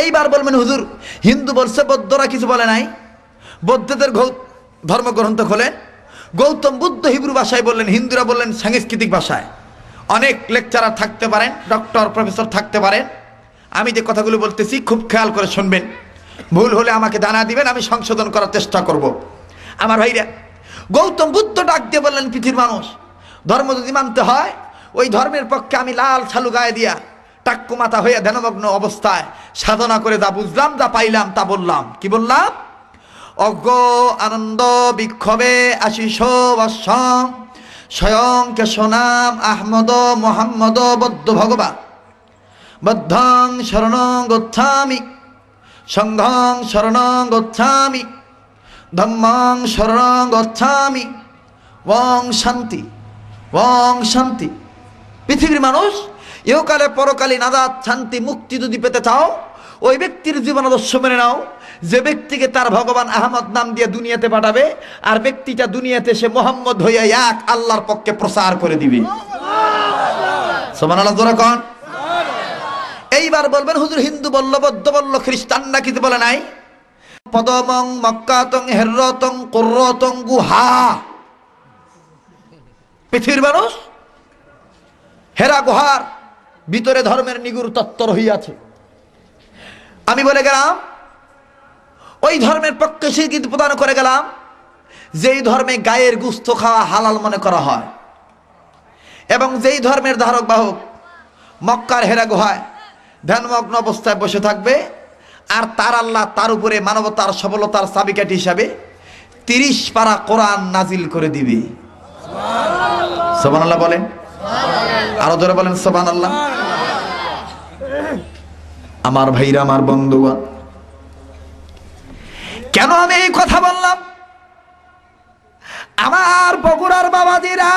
এইবার বলবেন হুজুর হিন্দু বলছে বৌদ্ধরা কিছু বলে নাই, বৌদ্ধদের ধর্মগ্রন্থ খোলেন। গৌতম বুদ্ধ হিব্রু ভাষায় বললেন, হিন্দুরা বললেন সাংস্কৃতিক ভাষায়। অনেক লেকচারার থাকতে পারেন, ডক্টর প্রফেসর থাকতে পারেন। আমি যে কথাগুলো বলতেছি খুব খেয়াল করে শুনবেন, ভুল হলে আমাকে জানা দিবেন, আমি সংশোধন করার চেষ্টা করব। আমার ভাইরা, গৌতম বুদ্ধ ডাক দিয়ে বললেন, পৃথিবীর মানুষ ধর্ম যদি মানতে হয়, ওই ধর্মের পক্ষে আমি লাল ছালু গায়ে দিয়া টাক্কু মাথা হইয়া ধ্যানমগ্ন অবস্থায় সাধনা করে যা বুঝলাম, যা পাইলাম তা বললাম। কি বললাম? অজ্ঞ আনন্দ বিক্ষোভে আশিস বৎসম স্বয়ং কেশনাম আহমদ মোহাম্মদ বদ্ধ ভগবান বদ্ধং শরণং গচ্ছামি সংঘং শরণং গচ্ছামি ধম্মং শরণং গচ্ছামি ওং শান্তি ওং শান্তি। পৃথিবীর মানুষ, ইহকালে পরকালে নাজাত শান্তি মুক্তি যদি পেতে চাও, ওই ব্যক্তির জীবন আদর্শ মেনে নাও যে ব্যক্তিকে তার ভগবান আহমদ নাম দিয়ে দুনিয়াতে পাঠাবে, আর ব্যক্তিটা দুনিয়াতে সে মোহাম্মদ হইয়া এক আল্লাহর পক্ষে প্রচার করে দিবে। সুবহানাল্লাহ জোরে কোন। এইবার বলবেন হুজুর হিন্দু বলল, বৌদ্ধ বলল, খ্রিস্টানরা কিছু বলে নাই। পদমং মক্কাতং হেরতং কুরতং গুহা। পৃথিবীর মানুষ, হেরা গুহার ভিতরে ধর্মের নিগুড় তত্ত্ব রহিয়াছে। আমি বলে গেলাম, ওই ধর্মের পক্ষে স্বীকৃতি প্রদান করে গেলাম যেই ধর্মে গায়ের গোশত খাওয়া হালাল মনে করা হয়, এবং যেই ধর্মের ধারক বাহক মক্কার হেরা গুহায় ধ্যানমগ্ন অবস্থায় বসে থাকবে, আর তার আল্লাহ তার উপরে মানবতার সফলতার চাবিকাঠি হিসাবে 30 পারা কোরআন নাজিল করে দিবে। সুবহানাল্লাহ বলেন, আরো জোরে বলেন সুবহানাল্লাহ। আমার ভাইরা, আমার বন্ধুগণ, কেন আমি এই কথা বললাম? আমার বগুড়ার বাবাজিরা,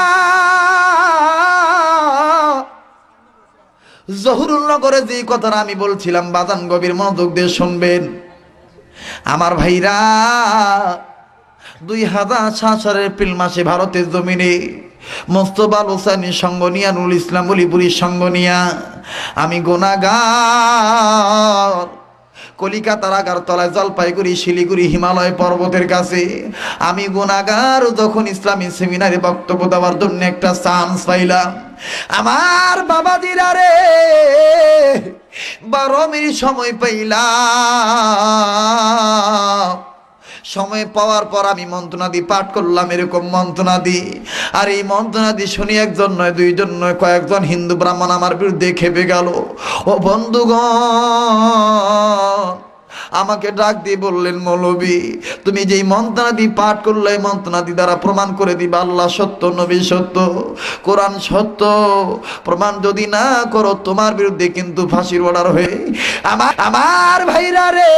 জহুরুল নগরে যে কথাটা আমি বলছিলাম, বাজান গভীর মনোযোগ দিয়ে শুনবেন। আমার ভাইরা, 2007 এপ্রিল মাসে ভারতের জমিনে মোস্তফা হোসেনের সঙ্গ নিয়া, নুরুল ইসলাম বলিপুরীর সঙ্গ নিয়া আমি গুনাহগার কলিকাতার আগারতলায়, জলপাইগুড়ি, শিলিগুড়ি, হিমালয় পর্বতের কাছে আমি গুনাহগার যখন ইসলামী সেমিনারে বক্তব্য দেওয়ার জন্য একটা চান্স পাইলাম, আমার বাবাজিরা রে, 12 মিনিট সময় পাইলাম। সময় পাওয়ার পর আমি মন্ত্রণাদি পাঠ করলাম, এরকম মন্ত্রণাদি। আর এই মন্ত্রণাদি শুনি একজন নয়, দুইজন নয়, কয়েকজন হিন্দু ব্রাহ্মণ আমার বিরুদ্ধে খেপে গেল। ও বন্ধুগণ, আমাকে ডাক দিয়ে বললেন, মৌলবী তুমি যেই মন্ত্রণাদি পাঠ করলে, এই মন্ত্রণাদি দ্বারা প্রমাণ করে দিবা আল্লাহ সত্য, নবী সত্য, কোরআন সত্য। প্রমাণ যদি না করো, তোমার বিরুদ্ধে কিন্তু ফাঁসির অর্ডার হয়ে। আমার ভাইরা রে,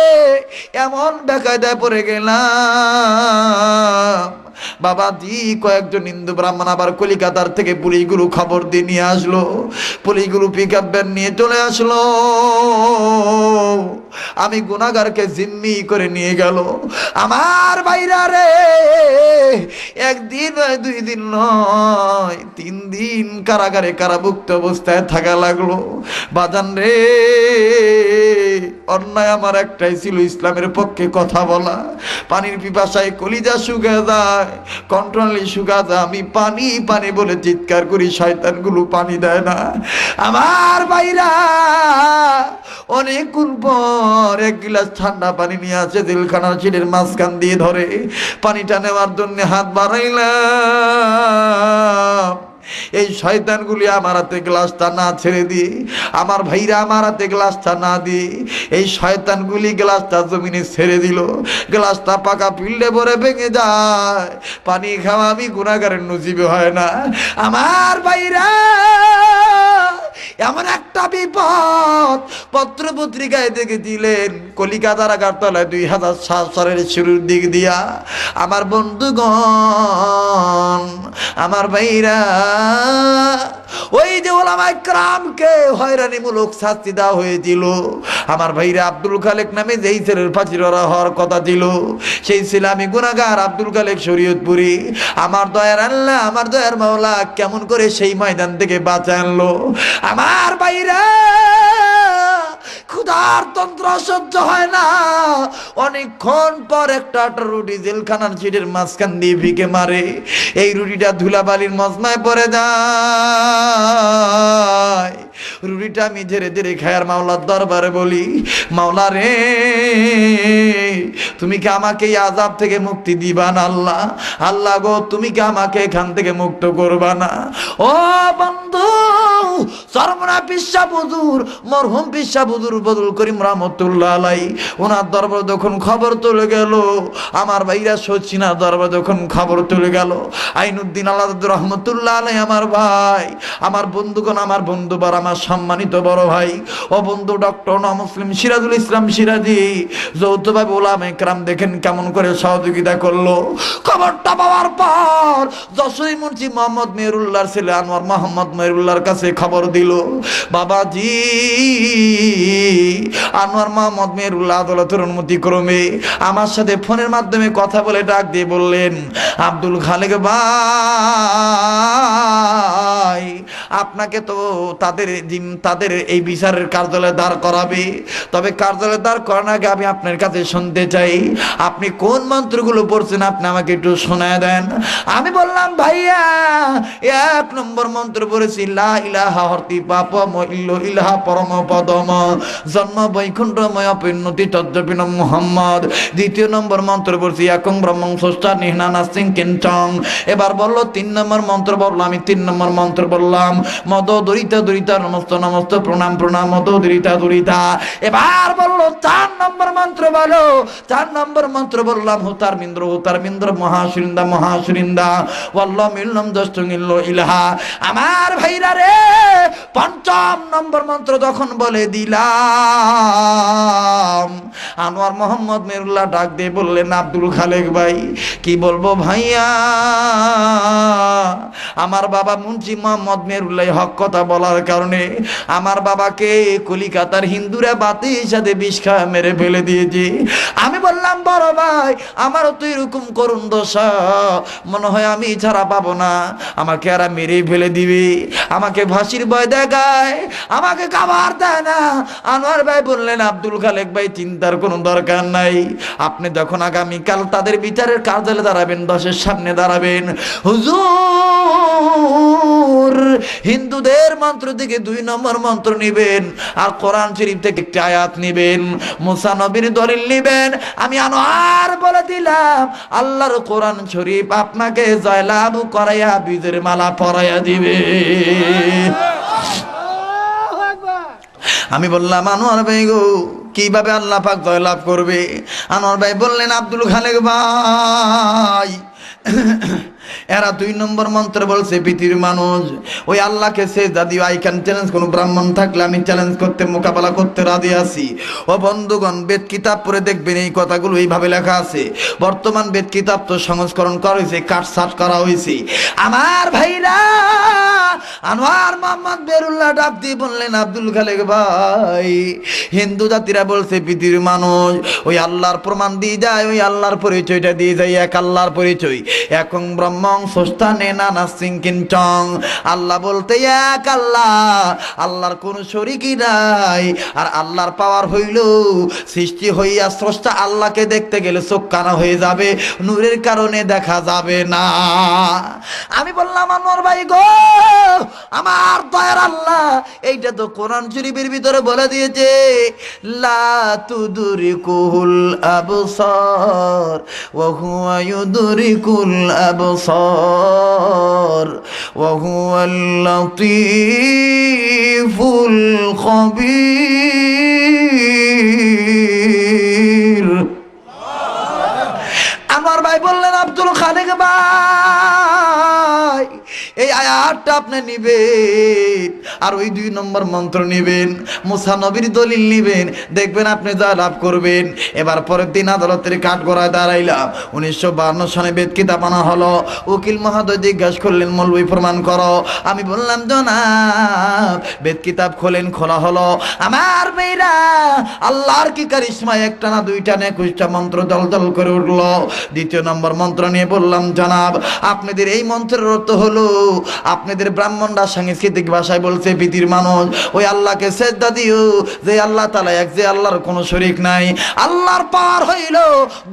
এমন বেকায়দায় পড়ে গেলাম। বাবাজি, কয়েকজন হিন্দু ব্রাহ্মণ আবার কলিকাতার থেকে পুলিশগুলো খবর দিয়ে নিয়ে আসলো। পুলিশগুলো পিকআপ ভ্যান নিয়ে চলে আসলো। আমি গুনাহগারকে জিম্মি করে নিয়ে গেল। আমার ভাইরা রে, 1 দিন নয়, 2 দিন নয়, 3 দিন কারাগারে কারাভুক্ত অবস্থায় থাকা লাগলো। বাজান রে, অন্যায় আমার একটাই ছিল, ইসলামের পক্ষে কথা বলা। পানির পিপাসায় কলিজা শুকা যায়, কন্ট্রোলি শুকা যায়। আমি পানি পানি বলে চিৎকার করি, শয়তানগুলো পানি দেয় না। আমার ভাইরা, অনেকক্ষণ পর 1 গিলাস ঠান্ডা পানি নিয়ে আসে, জেলখানার সিটের মাঝখান দিয়ে ধরে পানিটা নেওয়ার জন্য হাত বাড়াইলাম। এই শয়তানগুলি আমার হাতে গ্লাসটা না ছেড়ে দিয়ে, আমার ভাইরা আমার হাতে গ্লাসটা না দিয়ে, এই শয়তানগুলি গ্লাসটা জমিনে ছেড়ে দিল। গ্লাসটা পাকা পিল্ডে ভরে ভেঙে যায়। পানি খাওয়া আমি গুনাহগারের নসিবে হয় না। আমার ভাইরা, এমন একটা বিপদ পত্র পত্রিকায় দেখে দিলেন, কলিকাতার আগারতলায় 2007 সালের শুরুর দিক দিয়া। আমার বন্ধুগণ, আমার ভাইরা, ওই যে ওলামায়ে কেরামকে হয়রানিমূলক শাস্তি দেওয়া হয়েছিল, আমার ভাইরা, আব্দুল খালেক নামে যেই ছেলের ফাঁসির হওয়ার কথা ছিল, সেই ছেলে আমি গুনাহগার আব্দুল খালেক শরীয়তপুরি। আমার দয়ার আল্লাহ, আমার দয়ার মাওলা কেমন করে সেই ময়দান থেকে বাঁচা আনলো। আমার ভাইরা, ক্ষুধা আর তন্ত্র সহ্য হয় না। অনেকক্ষণ পর একটা রুটি জেলখানার সিটের মাঝখান দিয়ে ভিকে মারে, এই রুটিটা ধুলাবালির মজমায় পড়ে যায়। রুটিটা আমি ধীরে ধীরে খায়ার মাওলার দরবারে বলি, মাওলা রে, তুমি কি আমাকে এই আযাব থেকে মুক্তি দিবা না আল্লাহ? আল্লাহ গো, তুমি কি আমাকে এখান থেকে মুক্ত করবা না? ও বন্ধু, সরমনা পিসা হুজুর, মরহুম পিসা হুজুর বদুল করিম রহমতুল্লাহ আলাই, ওনার দরবার যখন খবর চলে গেল, আমার ভাইরা সচিনা দরবার যখন খবর চলে গেল, আইনুদ্দিন আলাদা রহমতুল্লাহ আলাই আমার ভাই, আমার বন্ধুগণ, আমার বন্ধুবার, আমার সম্মানিত বড় ভাই ও বন্ধু ডক্টর মুসলিম সিরাজুল ইসলাম সিরাজি যৌথভাবে ওলামা ইকরাম দেখেন কেমন করে সহযোগিতা করলো। খবরটা পাওয়ার পর যশোরী মুন্সি মোহাম্মদ মেহেরুল্লাহর ছেলে আনোয়ার মোহাম্মদ মেহেরুল্লাহর কাছে খবর দিল, বাবাজি, আনোয়ার মোহাম্মদ মেহেরুল্লাহ আদালতের অনুমতি ক্রমে আমার সাথে ফোনের মাধ্যমে কথা বলে ডাক দিয়ে বললেন, আব্দুল খালেক ভাই, আপনাকে তো তাদের এই বিচারের কার্যালয়ে দাঁড় করাবে, তবে কার্যালয়ে দাঁড় করানোর আগে আমি আপনার কাছে শুনতে চাই, আপনি কোন মন্ত্রগুলো পড়ছেন, আপনি আমাকে একটু শোনায় দেন। আমি বললাম, ভাইয়া, 1 নম্বর মন্ত্র পড়েছি, লা ইলাহা হর্তি পাপম ইল্লো ইলাহা পরম পদম জন্ম বৈকুণ্ঠময় অপরিণতি তজ্জপিন মুহাম্মদ। 2 নম্বর মন্ত্র পড়ছি, একং ব্রহ্মং স্রষ্টা নিহনা নাস্তিং কিঞ্চং। এবার বললো 3 নম্বর মন্ত্র বললো, আমি 3 নম্বর মন্ত্র বললাম, মদ দরিতা দরিতা নমস্ত নমস্ত প্রণাম প্রণাম মদ দরিতা দরিতা। এবার বললো 4 নম্বর মন্ত্র বলো। 4 নম্বর মন্ত্র বললাম, হুতার মিন্দ্র মহাসুরিন্দা মহাসুরিন্দা ওয়াল্লাহ মিল্লাম দস্তঙ্গিল্লো ইলাহা। আমার ভাইরা রে, 5ম নম্বর মন্ত্র যখন বলে দিলাম, আনোয়ার মোহাম্মদ মেহেরুল্লাহ ডাক দিয়ে বললেন, আব্দুল খালেক ভাই, কি বলবো ভাইয়া, আমার বাবা মুন্সি মোহাম্মদ মেহেরুল্লাহ হক কথা বলার কারণে আমার বাবাকে কলিকাতার হিন্দুরা বাতির সাথে বিষ খাওয়া মেরে ফেলে দিয়েছে। আমি বললাম, বড় ভাই, আমারও তো এরকম করুণ দশা, মনে হয় আমি ছাড়া পাবো না, আমাকে আর মেরে ফেলে দিবে, আমাকে ফাঁসির ভয় দেখায়, আমাকে খাবার দেয় না। আনোয়ার ভাই বললেন, আব্দুল খালেক ভাই, চিন্তার কোনো দরকার নাই, আপনি যখন আগামীকাল তাদের বিচারের কার্যালয়ে দাঁড়াবেন, 10-এর সামনে দাঁড়াবেন, হুজুর হিন্দুদের মন্ত্র থেকে 2 নম্বর মন্ত্র নিবেন, আর কোরআন শরীফ থেকে একটি আয়াত নিবেন, মুসা নবীর দলিল নিবেন। আমি আনোয়ার বলে দিলাম, আল্লাহর কোরআন শরীফ আপনাকে জয়লাভ করাইয়া বীজের মালা পরাইয়া দিবে। আমি বললাম, আনোয়ার ভাই গো, কিভাবে আল্লাহ পাক জয়লাভ করবে? আনোয়ার ভাই বললেন, আব্দুল খালেক ভাই, এরা 2 নম্বর মন্ত্র বলছে, পৃথিবীর মানুষ ওই আল্লাহকে সেজদা দিও, আই ক্যান চ্যালেঞ্জ, কোন ব্রাহ্মণ থাকলে আমি চ্যালেঞ্জ করতে, মোকাবেলা করতে রাজি আছি। ও বন্ধুগণ, বেদ কিতাব পড়ে দেখবেন এই কথাগুলো এইভাবে লেখা আছে। বর্তমান বেদ কিতাব তো সংস্করণ করা হয়েছে, কাটছাট করা হয়েছে। আমার ভাইরা, আনোয়ার মোহাম্মদ মেহেরুল্লাহ ডাক দিয়ে বললেন, আব্দুল খালেক ভাই, হিন্দু জাতিরা বলছে পৃথিবীর মানুষ, ওই আল্লাহর প্রমাণ দিয়ে যায়, ওই আল্লাহর পরিচয়টা দিয়ে যায়, এক আল্লাহর পরিচয়, একং ব্রহ্মং স্রষ্টা নেনা নাস্তিং কিঞ্চং। আল্লাহ বলতে এক আল্লাহ, আল্লাহর কোন শরীকই নাই। আর আল্লাহর পাওয়ার হইল, সৃষ্টি হইয়া স্রষ্টা আল্লাহকে দেখতে গেলে চোখ কানা হয়ে যাবে, নূরের কারণে দেখা যাবে না। আমি বললাম, আনোয়ার ভাই গো, আমার দয়ার আল্লাহ এইটা তো কোরআন শরীফের ভিতরে বলে দিয়েছে, লা তুদরিকুল আবসার ওয়া হুয়া ইউদরিকুল আবসার ওয়া হুয়াল লাতীফুল খবীর। আমার ভাই বললেন, আব্দুল খালেক ভাই, এই আয়াতটা আপনি নিবেন, আর ওই 2 নম্বর মন্ত্র নিবেন, মুসা নবীর দলিল নিবেন, দেখবেন আপনি যা লাভ করবেন। এবার পরের দিন আদালতের কাঠগড়ায় দাঁড়াইলাম। 1952 সনে বেদ কিতাব আনা হলো। উকিল মহোদয় জিজ্ঞাসা করলেন, মৌলবি প্রমাণ করো। আমি বললাম, জনাব, বেদ কিতাব খোলেন। খোলা হলো। আমার মেয়েরা, আল্লাহর কি কারিশমা, একটা না 2টা না 21টা মন্ত্র জল জল করে উঠলো। 2 নম্বর মন্ত্র নিয়ে বললাম, জনাব, আপনাদের এই মন্ত্রের অর্থ হলো, আপনাদের ব্রাহ্মণরা সাংস্কৃতিক ভাষায় বলছে হচ্ছে পৃথিবীর মানুষ ওই আল্লাহকে সেজদা দিও যে আল্লাহ তাআলা এক, যে আল্লাহর কোনো শরীক নাই। আল্লাহর পার হইল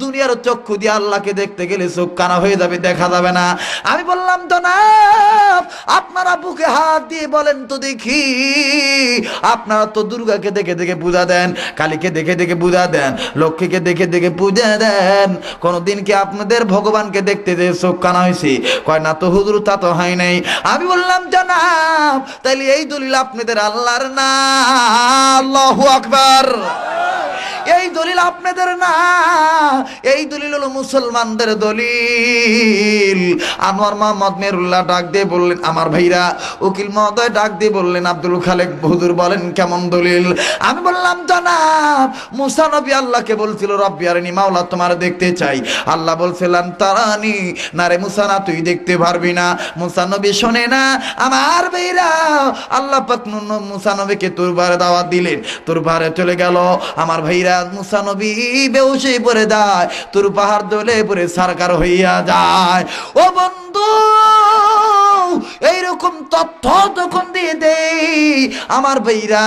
দুনিয়ার চক্ষু দিয়ে আল্লাহকে দেখতে গেলে চোখ কানা হয়ে যাবে, দেখা যাবে না। আমি বললাম জনাব আপনারা বুকে হাত দিয়ে বলেন তো দেখি, আপনারা তো দুর্গাকে দেখে দেখে পূজা দেন, কালীকে দেখে দেখে পূজা দেন, লক্ষ্মীকে দেখে দেখে পূজা দেন, কোনদিন কি আপনাদের ভগবানকে দেখতে যে চোখ কানা হয়েছে? কয় না তো হুজুর, তা তো হয় নাই। আমি বললাম জনাব তাইলে এই দলিল আপনাদের আল্লাহর না? আল্লাহু আকবার। এই দলিল আপনাদের না, এই দলিল হলো মুসলমানদের দলিল। আনোয়ার মোহাম্মদ মেরুল্লাহ ডাক দিয়ে বললেন, আমার ভাইরা উকিল মহোদয় ডাক দিয়ে বললেন, আব্দুল খালেক হুজুর বলেন কেমন দলিল? আমি বললাম জনাব মুসা নবী আল্লাহকে বলছিল রব্বি আরিনি, মাওলা তোমার দেখতে চাই। আল্লাহ বলছিলেন তারানি, না রে মুসা না, তুই দেখতে পারবি না। মুসা নবী শোনে না। আমার ভাইরা আল্লাহ পাক মুসা নবীকে তুরবারে দাওয়াত দিলেন, তুরবারে চলে গেল। আমার ভাইরা মুসা নবী বেহুশ হয়ে পড়ে যায়, তুর পাহাড় দলে পড়ে সরকার হইয়া যায়। ও বন্ধু এইরকম তথ্য তখন দিয়ে দেই আমার ভাইরা।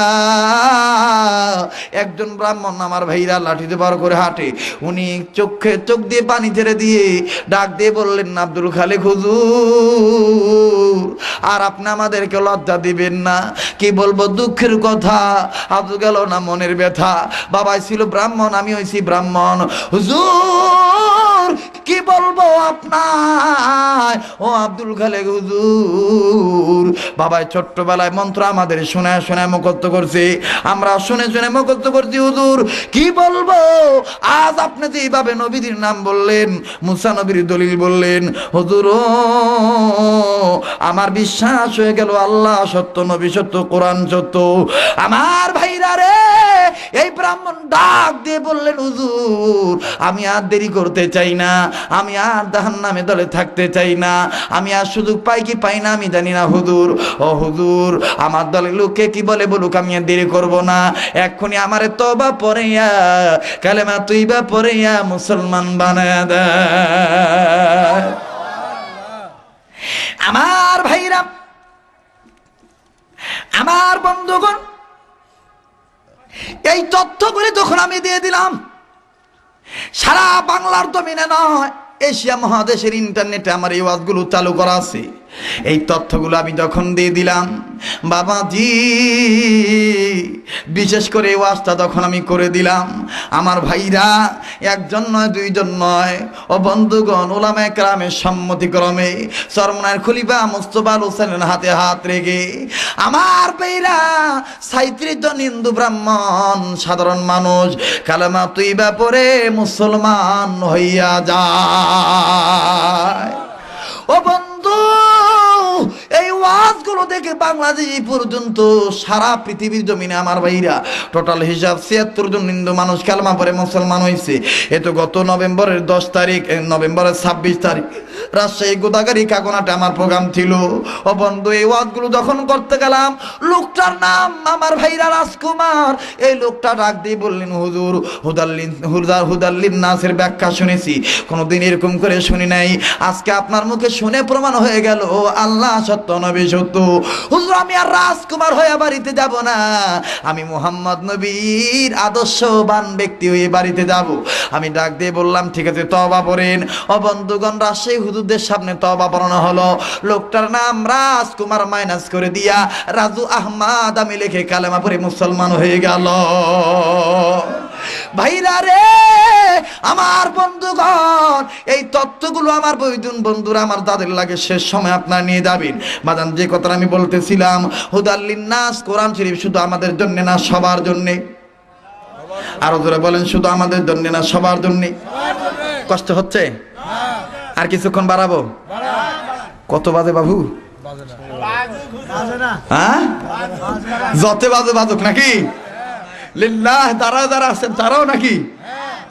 একজন ব্রাহ্মণ আমার ভাইরা লাঠিতে বার করে হাঁটে, উনি চোখ দিয়ে পানি ছেড়ে দিয়ে ডাক দিয়ে বললেন, আব্দুল খালেক হুজুর আর আপনি আমাদেরকে লজ্জা দিবেন না। কি বলবো দুঃখের কথা, আজও গেল না মনের ব্যথা। বাবা ছিল ব্রাহ্মণ, আমি হইছি ব্রাহ্মণ। হুজুর কি বলবো আপনার, ও আব্দুল খালেক হুজুর বাবাই ছোট্টবেলায় মন্ত্র আমাদের শোনায় শোনায় মুখস্থ করছে, আমরা শুনে শুনে মুখস্থ করছি। হুজুর কি বলবো, আজ আপনি যেভাবে নবীদের নাম বললেন, মুসা নবীর দলিল বললেন, হুজুর আমার বিশ্বাস হয়ে গেল আল্লাহ সত্য, নবী সত্য, কোরআন সত্য। আমার ভাইরা রে, এই ব্রাহ্মণ ডাক দিয়ে বললেন, হুজুর আমি আর দেরি করতে চাই না, আমি আর জাহান্নামে দলে থাকতে চাই না, আমি আর সুযোগ পাই কি পাই না আমি জানি না হুজুর। ও হুজুর আমার দলের লোকে কি বলে বলুক, আমি আর দেরি করব না, এক্ষুনি আমারে তওবা পড়াইয়া কালেমা তুইবা পড়াইয়া মুসলমান বানায়া দে। আমার ভাইরা, আমার বন্ধুগণ, এই তথ্যগুলি যখন আমি দিয়ে দিলাম, সারা বাংলার জমিনে নয় এশিয়া মহাদেশের ইন্টারনেটে আমার এই ওয়াজগুলো চালু করা আছে। এই তথ্যগুলো আমি যখন দিয়ে দিলাম বাবাজি, বিশেষ করে এই ওয়াজটা যখন আমি করে দিলাম, আমার ভাইরা একজন নয় দুইজন নয়, ও বন্ধুগণ ওলামায়ে কেরামের সম্মতিক্রমে চরমনায়ের খলিফা মুস্তাফা হোসেনের হাতে হাত রেখে আমার ভাইরা ৩৭ জন হিন্দু ব্রাহ্মণ সাধারণ মানুষ কালেমা তুইবা পড়ে মুসলমান হইয়া যায়। ও বন্ধু এই ওয়াজগুলো দেখে বাংলাদেশ পর্যন্ত সারা পৃথিবীর জমিনে আমার ভাইরা টোটাল হিসাব ৭৬ জন হিন্দু মানুষ কালেমা পড়ে মুসলমান হয়েছে। এ তো গত নভেম্বরের ১০ তারিখ, নভেম্বরের ২৬ তারিখ রাজশাহী গোদাগাড়ি কাকনাটে আমার প্রোগ্রাম ছিল। ও বন্ধু এই ওয়াজগুলো যখন করতে গেলাম, লোকটার নাম আমার ভাইরা রাজকুমার, এই লোকটা ডাক দিয়ে বললেন, হুজুর হুদাল্লিন নাসের ব্যাখ্যা শুনেছি, কোনোদিন এরকম করে শুনি নাই, আজকে আপনার মুখে শুনে প্রমাণ হয়ে গেল আল্লাহ সত্য, নবী সত্য। হুজুর আমি আর রাজকুমার হয়ে বাড়িতে যাব না, আমি মুহাম্মদ নবীর আদর্শবান ব্যক্তি হয়ে বাড়িতে যাব। আমি ডাক দিয়ে বললাম ঠিক আছে তওবা পড়েন। ও বন্ধুগণ রাজশাহী হুজুরদের সামনে তওবা পড়ানো হলো। লোকটার নাম রাজকুমার মাইনাস করে দিয়া রাজু আহমদ আমি লিখে কালেমা পড়ে মুসলমান হয়ে গেল। ভাইরা রে আমার বন্ধুগণ, এই তত্ত্বগুলো আমার বৈদুন বন্ধুরা আমার তাদের লাগে শেষ সময় আপনারা নিয়ে যাবেন। বাজান যে কথাটা আমি বলতেছিলাম, হুদাল্লিন নাস কোরআন শরীফ শুধু আমাদের জন্য না সবার জন্য। আরো জোরে বলেন, শুধু আমাদের জন্য না সবার জন্য। কষ্ট হচ্ছে? আর কিছুক্ষণ বাড়াবো? কত বাজে বাবু? হ্যাঁ যত বাজে বাজুক নাকি? লিল্লাহ যারা যারা আছেন তারাও নাকি?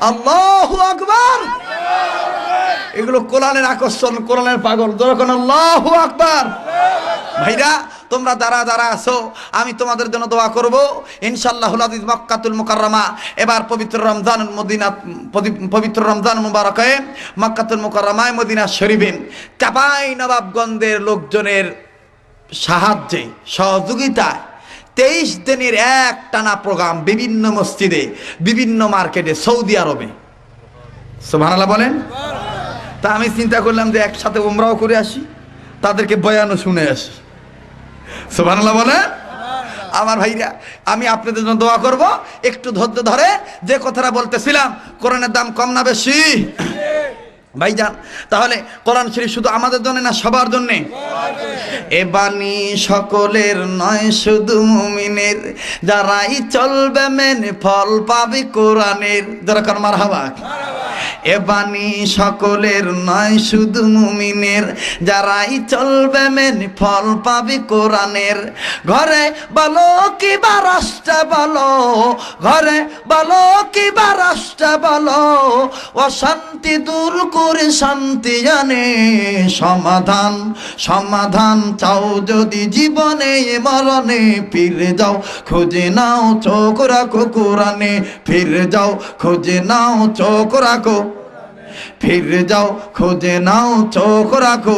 আল্লাহু আকবার। এগুলো কোরআনের আকর্ষণ, কোরআনের পাগল, যখন আল্লাহু আকবার। ভাইরা তোমরা যারা যারা আছো আমি তোমাদের জন্য দোয়া করব ইনশাআল্লাহুল আজিজ। মক্কাতুল মুকাররমা এবার পবিত্র রমজান মদিনা, পবিত্র রমজান মুবারকে মক্কাতুল মুকাররমায় মদিনা শরীফে চাপাই নবাবগঞ্জের লোকজনের সাহায্যে সহযোগিতায় 23 দিনের এক টানা প্রোগ্রাম বিভিন্ন মসজিদে, বিভিন্ন মার্কেটে, সৌদি আরবে। সুবহানাল্লাহ বলেন। তা আমি চিন্তা করলাম যে একসাথে উমরাও করে আসি, তাদেরকে বয়ানও শুনে আসি। সুবহানাল্লাহ বলেন। আমার ভাইরা, আমি আপনাদের জন্য দোয়া করব, একটু ধৈর্য ধরে। যে কথাটা বলতেছিলাম, কোরআনের দাম কম না বেশি ভাইজান? তাহলে কোরআন শরীফ শুধু আমাদের জন্য না, সবার জন্য? এ বাণী সকলের নয়, শুধু মুমিনের, যারাই চলবে মেনে ফল পাবে কোরআনের। যারা কার মারহাবা। এ বাণী সকলের নয়, শুধু মুমিনের, যারাই চলবে মেনে ফল পাবে কোরআনের। ঘরে বলো কি বা রাষ্ট্র বলো, ঘরে বলো কি বা রাষ্ট্র বলো, অশান্তি দূর করে শান্তি আনে। সমাধান সমাধান চাও যদি জীবনে মরণে, ফিরে যাও খুঁজে নাও চোখ রাখো কোরআনে। ফিরে যাও খুঁজে নাও চোখ রাখো, ফিরে যাও খুঁজে নাও চোখ রাখো।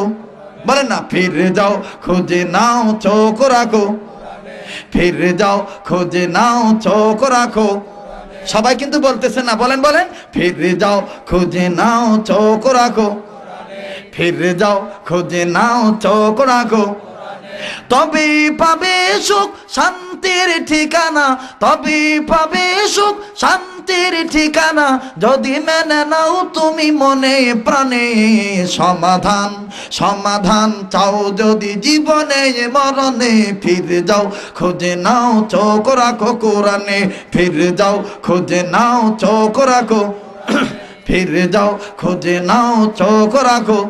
বলেন না, ফিরে যাও খুঁজে নাও চোখ রাখো, ফিরে যাও খুঁজে নাও চোখ রাখো। সবাই কিন্তু বলতেছে না, বলেন বলেন। ফিরে যাও খুঁজে নাও চোখ রাখো, ফিরে যাও খুঁজে নাও চোখ রাখো। তবে পাবে সুখ শান্তির ঠিকানা, তবে পাবে সুখ শান্তির ঠিকানা, যদি মেনে নাও তুমি মনে প্রাণে। সমাধান সমাধান চাও যদি জীবনে মরণে, ফিরে যাও খুঁজে নাও চোখ রাখো কোরআনে। ফিরে যাও খুঁজে নাও চোখ রাখো, ফিরে যাও খুঁজে নাও চোখ রাখো।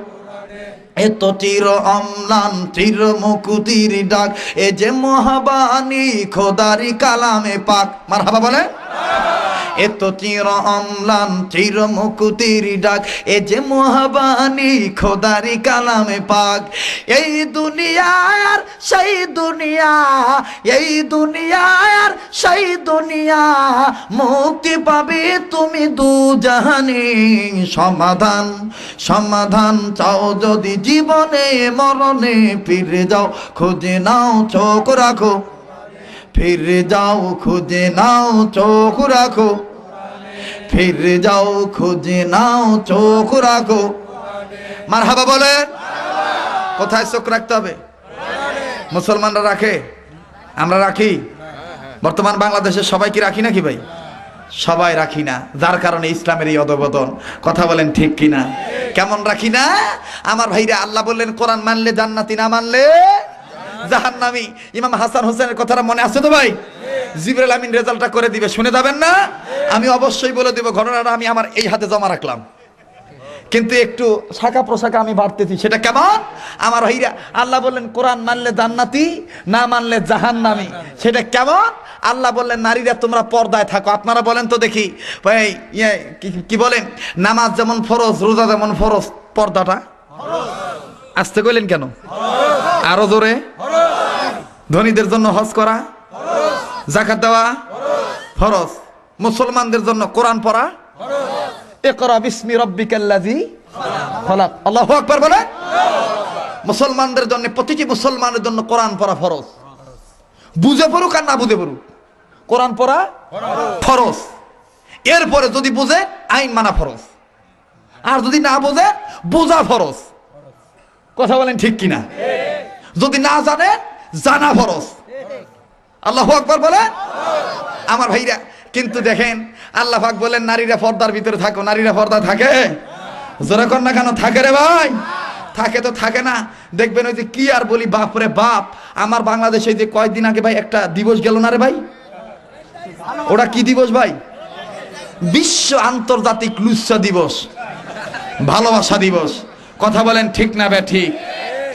এত চির অম্লান চির মুকুতির ডাক, এ যে মহাবাণী খোদারি কালামে পাক। মারহাবা বলে। এত চির অম্লান চির মুকুতির ডাক, এ যে মহাবাণী খোদারি কালামে পাক। এই দুনিয়া আর সেই দুনিয়া, এই দুনিয়া আর সেই দুনিয়া, মুক্তি পাবে তুমি দু জাহানে। সমাধান সমাধান চাও যদি জীবনে মরণে, ফিরে যাও খুঁজে নাও চোখ রাখো, ফিরে যাও খুঁজে নাও চোখ রাখো, ফিরে যাও খুঁজে নাও চোখ রাখো। মারহাবা বলেন। কোথায় চোখ রাখতে হবে? মুসলমানরা রাখে, আমরা রাখি? বর্তমান বাংলাদেশের সবাই কি রাখি নাকি ভাই? সবাই রাখি না, যার কারণে ইসলামের এই অধঃপতন। কথা বলেন ঠিক কিনা? কেমন রাখি না আমার ভাইরা? আল্লাহ বললেন কোরআন মানলে জান্নাতি, না মানলে জাহান্নামী। ইমাম হাসান হোসেনের কথাটা মনে আছে তো ভাই? জিবরাইল আমিন রেজাল্টটা করে দিবে, শুনে যাবেন না? আমি অবশ্যই বলে দেব। ঘটনাটা আমি আমার এই হাতে জমা রাখলাম, কিন্তু একটু শাখা প্রশাখা আমি বাড়তেছি। সেটা কেমন আমার ভাইরা? আল্লাহ বললেন কোরআন মানলে জান্নাতি, না মানলে জাহান্নামী। সেটা কেমন? আল্লাহ বললেন নারীরা তোমরা পর্দায় থাকো। আপনারা বলেন তো দেখি, কি বলেন? নামাজ যেমন ফরজ, রোজা যেমন ফরজ, পর্দাটা আসতে কইলেন কেন? আরো জোরে। ধনীদের জন্য হজ করা, যাকাত দেওয়া ফরজ। মুসলমানদের জন্য কোরআন পড়া, ইকরা বিসমি রাব্বিকাল্লাযী খালাক। আল্লাহু আকবার বলে। মুসলমানদের জন্য, প্রতিটি মুসলমানের জন্য কোরআন পড়া ফরজ। বুঝে পড়ুক আর না বুঝে পড়ুক, কোরআন পড়া ফরজ। এরপরে যদি বুঝে আইন মানা ফরজ, আর যদি না বুঝে বোঝা ফরজ। কথা বলেন ঠিক কিনা? যদি না জানে জানা ফরজ। আল্লাহু আকবার বলে আমার ভাইরা। কিন্তু দেখেন আল্লাহ পাক বলেন নারীরা পর্দার ভিতরে থাকো। নারীরা পর্দা থাকে? জোরে কর না কেন? থাকে রে ভাই। থাকে তো থাকে না। দেখবেন ওই যে কি আর বলি, বাপরে বাপ, আমার বাংলাদেশে যে কয়েকদিন আগে ভাই একটা দিবস গেল না রে ভাই? ওটা কি দিবস ভাই? বিশ্ব আন্তর্জাতিক লুচ্চা দিবস, ভালোবাসা দিবস। কথা বলেন ঠিক না বে ঠিক?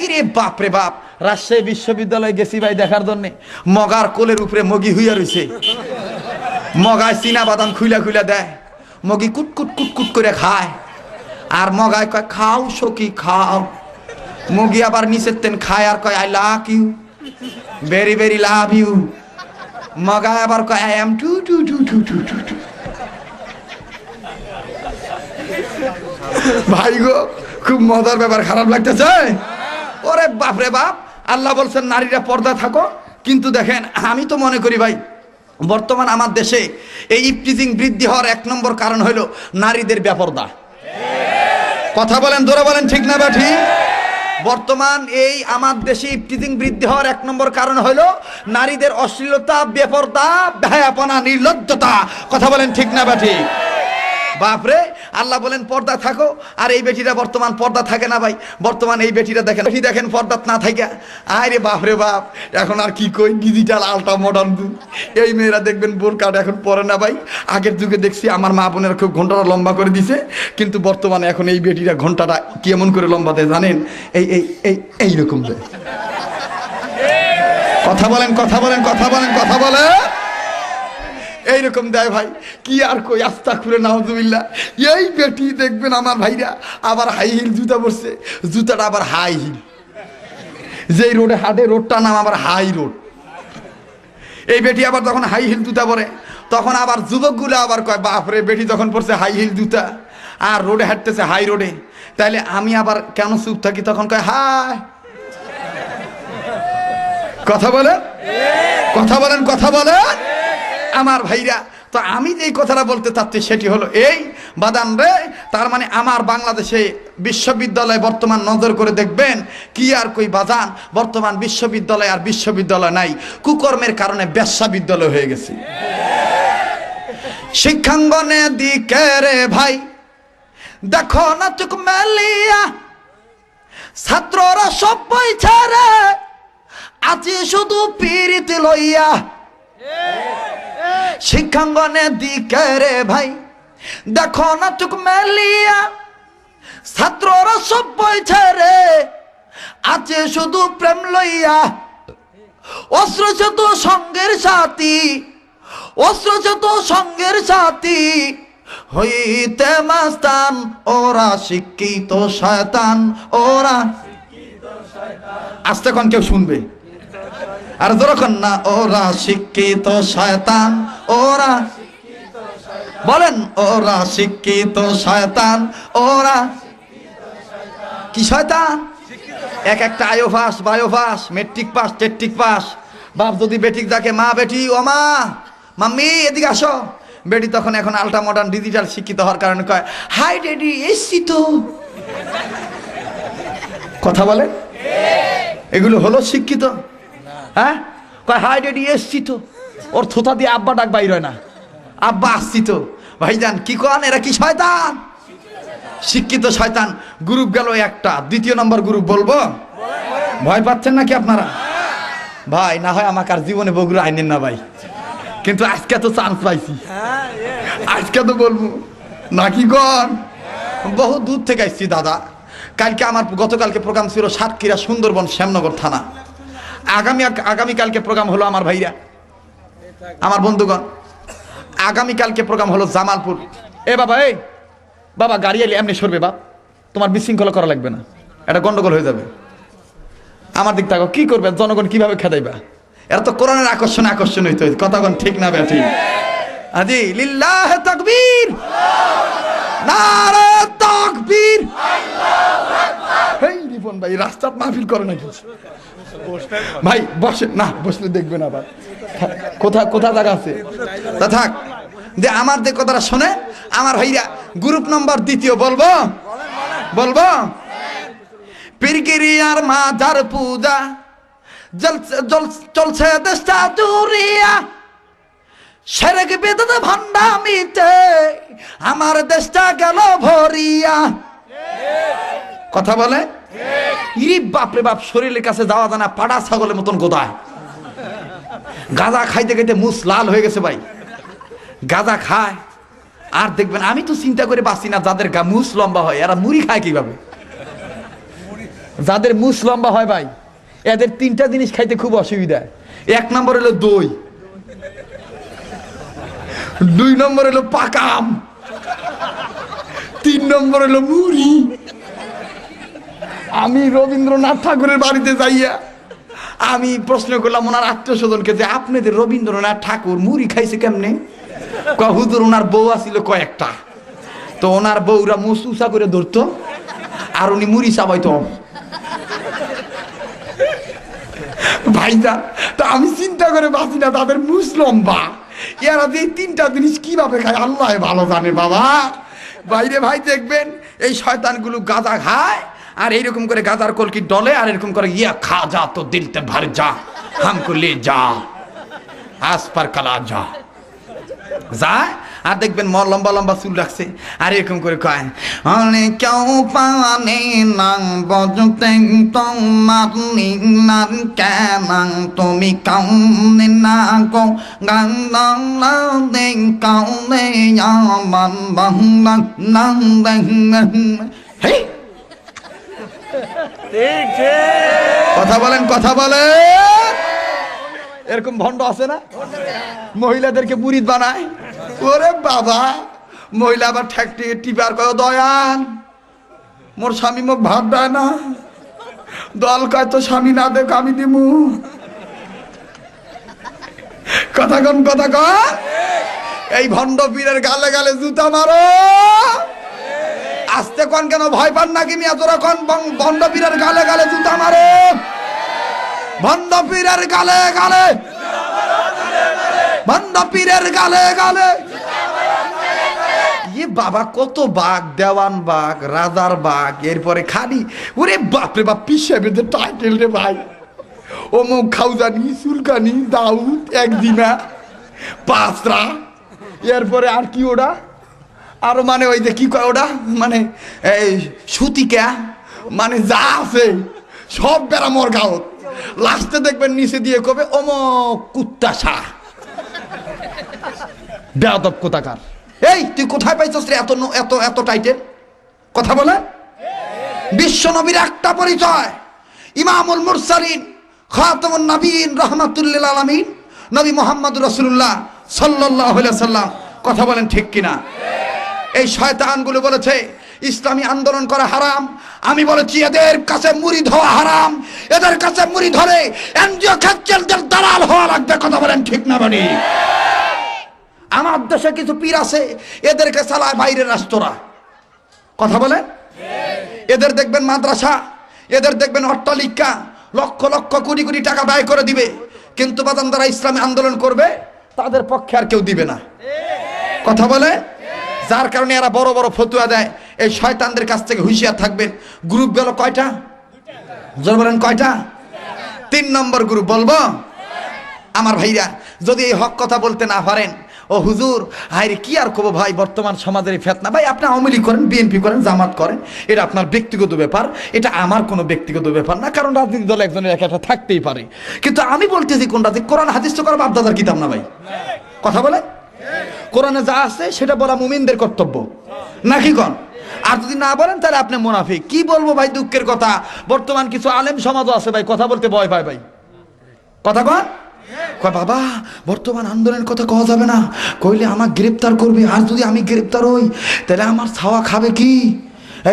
ইরে বাপরে বাপ, রাজশাহী বিশ্ববিদ্যালয়ে গেছি ভাই দেখার জন্য। মগার কোলের উপরে মগি হইয়া রইছে। মগায় চীনা বাদাম খুইলা খুইলা দেয়, মগি কুট কুট কুট কুট করে খায়। আর মগায় কয় খাও সখী খাও। মগি আবার নিচের তেন খায় আর কয় I love you, very very love you. মগায় আবার কয় আই এম টু টু টু টু টু টু টু। ভাই গো, খুব মজার ব্যাপার, খারাপ লাগতেছে। ওরে বাপরে বাপ, আল্লাহ বলছেন নারীরা পর্দা থাকো। কিন্তু দেখেন, আমি তো মনে করি ভাই, বর্তমান আমার দেশে এই ইফটিজিং বৃদ্ধি হওয়ার 1 নম্বর কারণ হলো নারীদের বেপরদা। কথা বলেন, ধরে বলেন, ঠিক না বা ঠিক? বর্তমান এই আমার দেশে ইফটিজিং বৃদ্ধি হওয়ার 1 নম্বর কারণ হলো নারীদের অশ্লীলতা, বেপরদা, বেহায়াপনা, নির্লজ্জতা। কথা বলেন, ঠিক না বা ঠিক? বাপরে, আল্লাহ বলেন পর্দা থাকো, আর এই বেটিরা বর্তমান পর্দা থাকে না ভাই। বর্তমান এই বেটিরা দেখেন, দেখেন পর্দাত না থাকে, আরে বাপরে বাপ, এখন আর কি কই, ডিজিটাল আলট্রা মডার্ন যুগ। এই মেয়েরা দেখবেন বোরকাটা এখন পরে না ভাই। আগের যুগে দেখছি আমার মা বোনেরা খুব ঘন্টাটা লম্বা করে দিছে, কিন্তু বর্তমানে এখন এই বেটিরা ঘন্টাটা কেমন করে লম্বা দেয় জানেন? এই এই এই এইরকম দেয়। কথা বলেন, কথা বলেন, কথা বলেন, কথা বলে এইরকম দেয় ভাই। কি আর কই, আস্তাগফিরুল্লাহ, নাউযুবিল্লাহ। এই বেটি দেখবেন আমার ভাইরা আবার হাই হিল জুতা পরছে, জুতাটা আবার হাই হিল। যেই রোডে হাঁটে, রোডটার নাম আবার হাই রোড। এই বেটি আবার যখন হাই হিল জুতা পরে, তখন আবার যুবকগুলো আবার কয়, বাপরে, বেটি যখন পরছে হাই হিল জুতা আর রোডে হাঁটতেছে হাই রোডে, তাইলে আমি আবার কেন চুপ থাকি? তখন কয় হাই। কথা বলেন, কথা বলেন, কথা বলেন আমার ভাইরা। তো আমি যেই কথাটা বলতে চাচ্ছি সেটি হলো এই, বাদান রে, তার মানে আমার বাংলাদেশে বিশ্ববিদ্যালয় বর্তমান নজর করে দেখবেন, কি আর কই বাজান, বর্তমান বিশ্ববিদ্যালয় আর বিশ্ববিদ্যালয় নাই, কুকর্মের কারণে বেশ্যা বিদ্যালয় হয়ে গেছে। শিক্ষাঙ্গনে দিকে রে ভাই, দেখো না চোখ মেলিয়া, ছাত্ররা সব বই ছেড়ে আছে শুধু পীড়িত লইয়া। শিক্ষাঙ্গনে দিকে রে ভাই, দেখো না চোখ মেলিয়া, ছাত্ররা সব বই ছেড়ে আছে শুধু প্রেম লইয়া। অস্ত্র তো সঙ্গের সাথী, অস্ত্র তো সঙ্গের সাথী, হইতে মাস্তান ওরা শিক্ষিত শয়তান, ওরা। আস্তে কোন কেউ শুনবে, আর যখন না, ওরা শিক্ষিত শয়তান, ওরা। বলেন, ওরা শিক্ষিত শয়তান, ওরা কি শয়তান? এক একটা আয়ো পাস, বায়ো পাস, মেট্রিক পাস, টেট্রিক পাস। বাপ যদি বেটিক ডাকে, মা, বেটি, ও মা, মাম্মি এদিকে আসো, বেটি তখন এখন আলট্রা মডার্ন ডিজিটাল শিক্ষিত হওয়ার কারণে কয়, হাই ড্যাডি এসছি তো। কথা বলে, এগুলো হলো শিক্ষিত? হ্যাঁ, কয় হাই ড্যাডি এসছি তো, ওর থোতা দিয়ে আব্বা ডাক বাইর হয় না, আব্বা আসছি তো। ভাইজান কি কন, এরা কি শয়তান? শিক্ষিত শয়তান। গ্রুপ গেল একটা, 2 নম্বর গ্রুপ বলবো? ভয় পাচ্ছেন নাকি আপনারা? ভাই না হয় আমাকে আর জীবনে বগুড়া আইনেন না ভাই, কিন্তু আজকে তো চান্স পাইছি, আজকে তো বলবো নাকি কন। বহু দূর থেকে আসছি দাদা। কালকে আমার, গতকালকে প্রোগ্রাম ছিল সাতক্ষীরা, সুন্দরবন, শ্যামনগর থানা। আগামীকালকে প্রোগ্রাম হলো আমার ভাইরা, আমার বন্ধুগণ, আগামীকালকে প্রোগ্রাম হলো জামালপুর। এ বাবা, এই বাবা, গাড়ি এলে এমনি সরবে বাপ, তোমার বিশৃঙ্খলা করা লাগবে না, এটা গন্ডগোল হয়ে যাবে। আমার দিক থাকো, কি করবে, জনগণ কিভাবে খেদাইবা? এরা তো কোরআনের আকর্ষণ হইতে হইতে। কথাগণ ঠিক না বেঠিক? আজি লিল্লাহ তাকবীর, নারে তাকবীর। হেই রিপন ভাই, রাস্তাত মাহফিল করে নাকি ভাই? বসে না, বসলে দেখবেন আবার কোথা জায়গা আছে। তা থাক, যে আমার যে কথাটা শোনে আমার ভাইরা, গ্রুপ নম্বর 2 বলবো? বলবো? পীরগিরিয়ার মাজার পূজা চলছে দেশটা জুড়িয়া, সেরেক বেদতে ভণ্ডামিতে আমার দেশটা গেল ভরিয়া। কথা বলে, ইরি বাপরে বাপ, শরীরের কাছে যাওয়া জানা, পাড়া ছাগলের মতন গোদায়। গাঁজা খাইতে খাইতে মুস লাল হয়ে গেছে ভাই, গাঁজা খায়। আর দেখবেন, আমি তো চিন্তা করে বাঁচি না, যাদের মুস লম্বা হয় এরা মুড়ি খায় কিভাবে? যাদের মুস লম্বা হয় ভাই, এদের 3টা জিনিস খাইতে খুব অসুবিধা। 1 নম্বর হলো দই, 2 নম্বর হলো পাকাম, 3 নম্বর হলো মুড়ি। আমি রবীন্দ্রনাথ ঠাকুরের বাড়িতে যাইয়া আমি প্রশ্ন করলাম ওনার আত্মীয় স্বজনকে, যে আপনাদের রবীন্দ্রনাথ ঠাকুর মুড়ি খাইছে কেমনে? হুজুর, ওনার বউ আছিল কয়েকটা, তো ওনার বউরা মুস উঁচা করে ধরতো আর উনি মুড়ি চাবাইতো। ভাইজান, তা আমি চিন্তা করে বাঁচি না, তাদের মুছ লম্বা, এরা যে তিনটা জিনিস কিভাবে খায় আল্লাহ ভালো জানে বাবা। বাইরে ভাই দেখবেন এই শয়তানগুলো গাঁজা খায়, আর এইরকম করে গাঁজার কলকি ডলে, আর এরকম করে ইয়া খা যা তো দিলতে ভর যা হামকো লে যা আস পার কালা যা যায়। আর দেখবেন লম্বা লম্বা চুল রাখছে, আর এরকম করে কয় অনেক কেউ পানে নাং বজতে তোমার নাম কেন তুমি কাউনে না গো গান দে কাউনে আমার বাংলা নাম হে কথা বলেন, কথা বলেন। এরকম ভণ্ড আছে না, মহিলাদেরকে মুরিদ বানায়। ওরে বাবা, মহিলা আবার ঠেকটি টিপার কয় দয়াল মোর স্বামী মোক ভাত দেয় না, দল কয় তো স্বামী না দেখ আমি দিমু। কথা কন, কথা কন। এই ভণ্ড পীরের গালে গালে জুতা মারো। আস্তে কন কেন, ভয় পান নাকি মিয়া তোরা? কন ভণ্ড পীরের গালে গালে জুতা মারো, ভণ্ড পীরের গালে গালে, ভণ্ড পীরের গালে গালে। ইয়ে বাবা, কত বাঘ, দেওয়ান বাঘ, রাজার বাঘ, এরপরে খালি ওরে বাপরে বাপ পিসাবে টাইটেল রে ভাই। অমুক খাউজানি, সুলকানি, দাউদ, একদিনা, পাঁচরা, এরপরে আর কি ওটা আরো মানে ওই যে কি কয় ওটা মানে এই সুতিকা, মানে যা আছে সব বেড়া মোর গাঁত। লাস্টে দেখবেন নিচে দিয়ে কবে অমুক কুত্তা শাহ, বেয়াদব কোথাকার। এই তুই কোথায় পাইছস রে এত এত এত টাইটেল? কথা বলে। বিশ্ব নবীর একটা পরিচয়, ইমামুল মুরসালিন খাতামুন নবীন রাহমাতুল্লিল আলামিন নবী মুহাম্মদুর রাসূলুল্লাহ সাল্লাল্লাহু আলাইহি সাল্লাম। কথা বলেন ঠিক কিনা? এই শয়তানগুলো বলেছে ইসলামী আন্দোলন করা হারাম, আমি বলেছি এদের কাছে মুরিদ হওয়া হারাম, এদের কাছে মুরিদ হলে এনজিও খাচ্চেলদের দালাল হওয়া লাগবে। কথা বলেন ঠিক না বানি? আমার দেশে কিছু পীর আছে, এদেরকে চালায় বাইরের রাষ্ট্ররা। কথা বলেন। এদের দেখবেন মাদ্রাসা, এদের দেখবেন অট্টালিকা, লক্ষ লক্ষ কোটি কোটি টাকা ব্যয় করে দিবে, কিন্তু বাদাম যারা ইসলামী আন্দোলন করবে তাদের পক্ষে আর কেউ দিবে না। কথা বলে। যার কারণে এরা বড় বড় ফতুয়া দেয়। এই শয়তানদের কাছ থেকে হুঁশিয়ার থাকবেন। গ্রুপ গেল কয়টা? জোর বলেন কয়টা? 3 নম্বর গ্রুপ বলবো। আমার ভাইরা যদি এই হক কথা বলতে না পারেন, ও হুজুর হায়রে কি আর কব ভাই, বর্তমান সমাজের এই ফেতনা। ভাই আপনি আওয়ামী লীগ করেন, বিএনপি করেন, জামাত করেন, এটা আপনার ব্যক্তিগত ব্যাপার, এটা আমার কোনো ব্যক্তিগত ব্যাপার না, কারণ রাজনৈতিক দল একজনের একটা থাকতেই পারে। কিন্তু আমি বলতেছি কোনটা, যে কোরআন হাদিস তো করা বাপদাদার কিতাব না ভাই। কথা বলে। কোরআনে যা আছে সেটা বলা মুমিনদের কর্তব্য, নাকি কন? আর যদি না বলেন তাহলে আপনি মুনাফিক। কি বলবো ভাই, দুঃখের কথা, বর্তমান কিছু আলেম সমাজও আছে ভাই কথা বলতে ভয় পায় ভাই। কথা কন। কয় বাবা বর্তমান আন্দোলনের কথা কওয়া যাবে না, কইলে আমার গ্রেপ্তার করবে, আর যদি আমি গ্রেপ্তার হই তাহলে আমার ছাওয়া খাবে কি,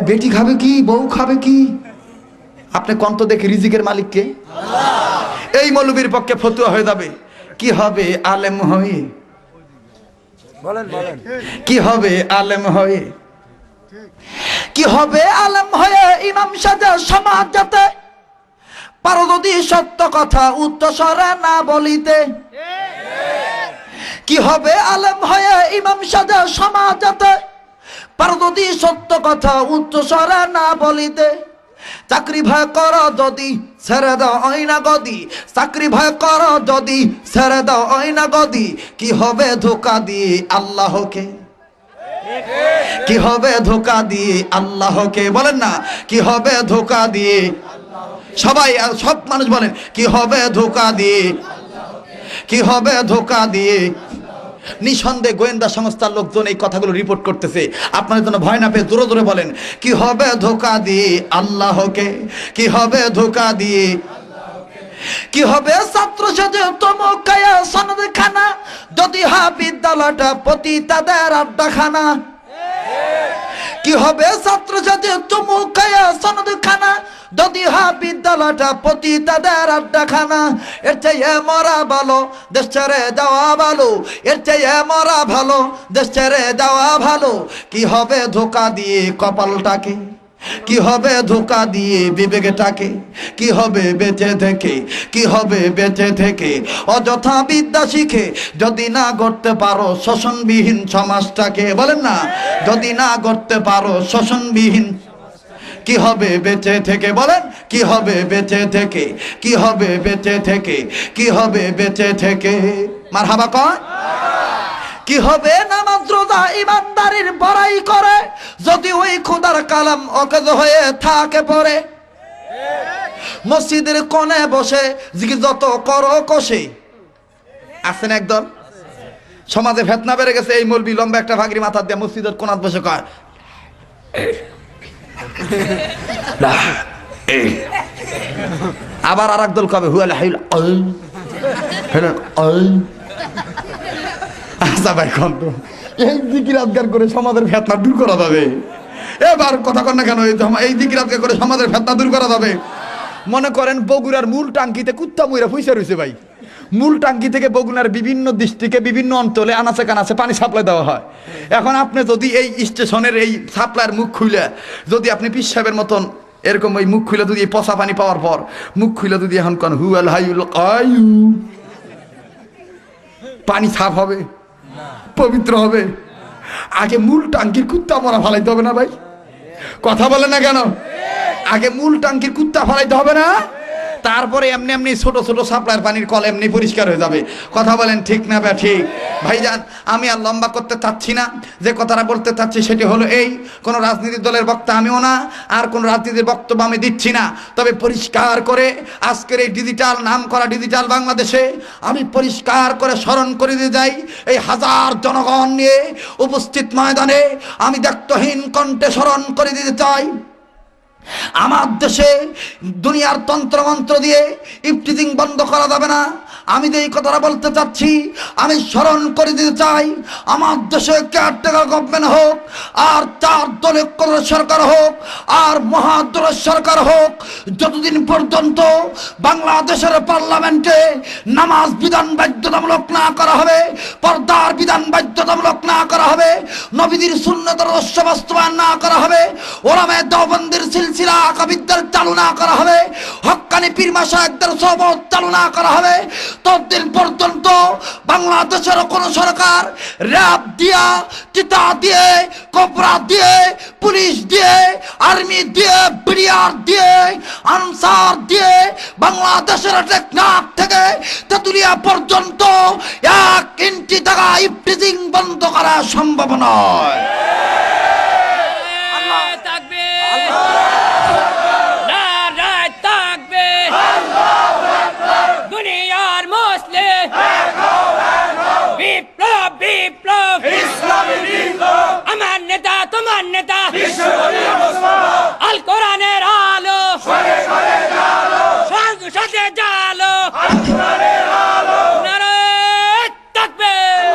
বেটি খাবে কি, বউ খাবে কি? আপনি কন্ত দেখে রিজিকের মালিককে? এই মৌলবীর পক্ষে ফতুয়া হয়ে যাবে। কি হবে আলেম হয়ে? বলেন বলেন, কি হবে আলেম হয়ে? কি হবে আলেম হয়ে ইমাম সাজা সমাজ যাতে পারো যদি সত্য কথা উচ্চস্বরে না বলিতে। কি হবে আলেম হয়ে ইমাম সাজা সমাজ যাতে পারো যদি সত্য কথা উচ্চস্বরে না বলিতে। চাকরি ভয় কর যদি ছেড়ে দাও আইনা গদি, চাকরি ভয় কর যদি ছেড়ে দাও আইনা গদি। কি হবে ধোকা দিয়ে আল্লাহকে? কি হবে ধোকা দিয়ে আল্লাহকে? বলেন না কি হবে ধোকা দিয়ে? সবাই সব মানুষ বলেন কি হবে ধোকা দিয়ে? কি হবে ধোকা দিয়ে? নিঃসন্দেহে গোয়েন্দা সংস্থার লোকজন এই কথাগুলো রিপোর্ট করতেছে। আপনাদের জন্য ভয় না পেয়ে জোরে জোরে বলেন কি হবে ধোকা দিয়ে আল্লাহকে? কি হবে ধোকা দিয়ে? কি হবে ছাত্র সাজে তমকায়া সনদ খানা যদি হা বিদ্যালয়টা প্রতি তাদের আড্ডাখানা। কি হবে ছাত্র সাজে তমকায়া সনদ খানা যদি হা বিদ্যালয়টা প্রতি তাদের আড্ডাখানা। এর চেয়ে মরা ভালো দেশ ছেড়ে যাওয়া ভালো, এর চেয়ে মরা ভালো দেশ ছেড়ে যাওয়া ভালো। কি হবে ধোকা দিয়ে কপালটাকে? কি হবে ধোকা দিয়ে বিবেকটাকে, কি হবে বেঁচে থেকে, কি হবে বেঁচে থেকে অযথা বিদ্যা শিখে যদি না গড়তে পারো শোষণবিহীন সমাজটাকে। বলেন না, যদি না গড়তে পারো শোষণবিহীন, কি হবে বেঁচে থেকে? বলেন, কি হবে বেঁচে থেকে, কি হবে বেঁচে থেকে, কি হবে বেঁচে থেকে? মারহাবা কয়। কি হবে নামাজ রোজা ইমানদারির বড়াই করে যদি ওই খোদার কালাম অকেজ হয়ে থাকে পড়ে। মসজিদের কোণে বসে যত করো কষে। আছেন একদল সমাজে ফেতনা বেড়ে গেছে, এই মৌলবি লম্বা একটা ভাগরি মাথা দিয়ে মসজিদের কোণাত বসে কয় আবার আর একদল কবে হুয়াল হাইল আচ্ছা ভাই কন্ত এই জিকির আজগার করে সমাজের ফেতনা দূর করা যাবে? এবার কথা কর না কেন, এই জিকির আজগার করে সমাজের ফেতনা দূর করা যাবে? মনে করেন বগুড়ার মূল টাঙ্কিতে কুত্তা মুইরা পয়সা রয়েছে ভাই, মূল টাঙ্কি থেকে বগুড়ার বিভিন্ন ডিস্ট্রিক্টে বিভিন্ন অঞ্চলে আনাচে কানাচে পানি সাপ্লাই দেওয়া হয়। এখন আপনি যদি এই স্টেশনের এই সাপ্লাইয়ের মুখ খুলে যদি আপনি পীর সাহেবের মতন এরকম ওই মুখ খুলে যদি পচা পানি পাওয়ার পর মুখ খুলে যদি এখন কন হুয়াল হাইউল আয়ু, পানি সাফ হবে, পবিত্র হবে? আগে মূল টাঙ্কির কুত্তা মরা ফালাইতে হবে না ভাই? কথা বলে না কেন? আগে মূল টাঙ্কির কুত্তা ফালাইতে হবে না? তারপরে এমনি এমনি ছোট ছোট সাপ্লাইয়ের পানির কল এমনি পরিষ্কার হয়ে যাবে। কথা বলেন ঠিক না বা ঠিক? ভাইজান আমি আর লম্বা করতে চাচ্ছি না, যে কথাটা বলতে চাচ্ছি সেটি হলো এই, কোনো রাজনীতির দলের বক্তা আমিও না, আর কোনো রাজনীতির বক্তব্য আমি দিচ্ছি না। তবে পরিষ্কার করে আজকের এই ডিজিটাল নাম করা ডিজিটাল বাংলাদেশে আমি পরিষ্কার করে স্মরণ করে দিয়ে যাই, এই হাজার জনগণ নিয়ে উপস্থিত ময়দানে আমি দায়িত্বহীন কণ্ঠে স্মরণ করে দিতে চাই, আমার দেশে দুনিয়ার তন্ত্রমন্ত্র দিয়ে ইফটিজিং বন্ধ করা যাবে না। আমি যে এই কথাটা বলতে চাচ্ছি, আমি স্মরণ করে দিতে চাই, আমার দেশে কেয়ারটেকার গভর্নমেন্ট হোক, আর 4 দলীয় সরকার হোক, আর মহাদলের সরকার হোক, যতদিন পর্যন্ত বাংলাদেশের পার্লামেন্টে নামাজ বিধান বাধ্যতামূলক না করা হবে, পর্দার বিধান বাধ্যতামূলক না করা হবে, নবীদের সুন্নতের আদর্শ বাস্তবায়ন না করা হবে, ওলামায়ে দেওবন্দের সিলসিলা আকাবিদ্দার চালু না করা হবে, হক্কানি পীর মাশায়েখদের সোহবত চালু না করা হবে, ততদিন পর্যন্ত বাংলাদেশের কোন সরকার র‍্যাব দিয়া, চিতা দিয়ে, কোবরা দিয়ে, পুলিশ দিয়ে, আর্মি দিয়ে, বিডিআর দিয়ে, আনসার দিয়ে বাংলাদেশের টেকনাফ থেকে তেতুলিয়া পর্যন্ত 1 ইঞ্চি জায়গা ইফটিজিং বন্ধ করা সম্ভব নয়। আমার নেতা তোমার নেতা আল কোরআনের আলো সাথে জালো নারায়ে তাকবীর।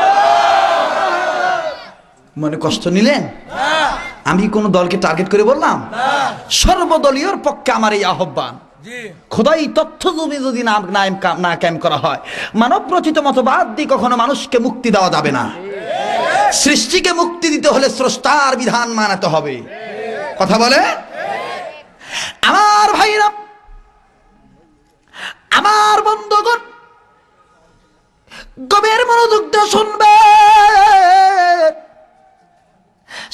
মনে কষ্ট নিলেন? আমি কোন দলকে টার্গেট করে বললাম? সর্বদলীয় পক্ষে আমার এই আহ্বান, খোদাই তথ্য যদি না ক্যাম্প করা হয়, মানব রচিত মতবাদ দিয়ে কখনো মানুষকে মুক্তি দেওয়া যাবে না। সৃষ্টিকে মুক্তি দিতে হলে স্রষ্টার বিধান মানাতে হবে। কথা বলে আমার ভাইরা, আমার বন্ধুগণ, গভীর মনোযোগ দিয়ে শুনবে।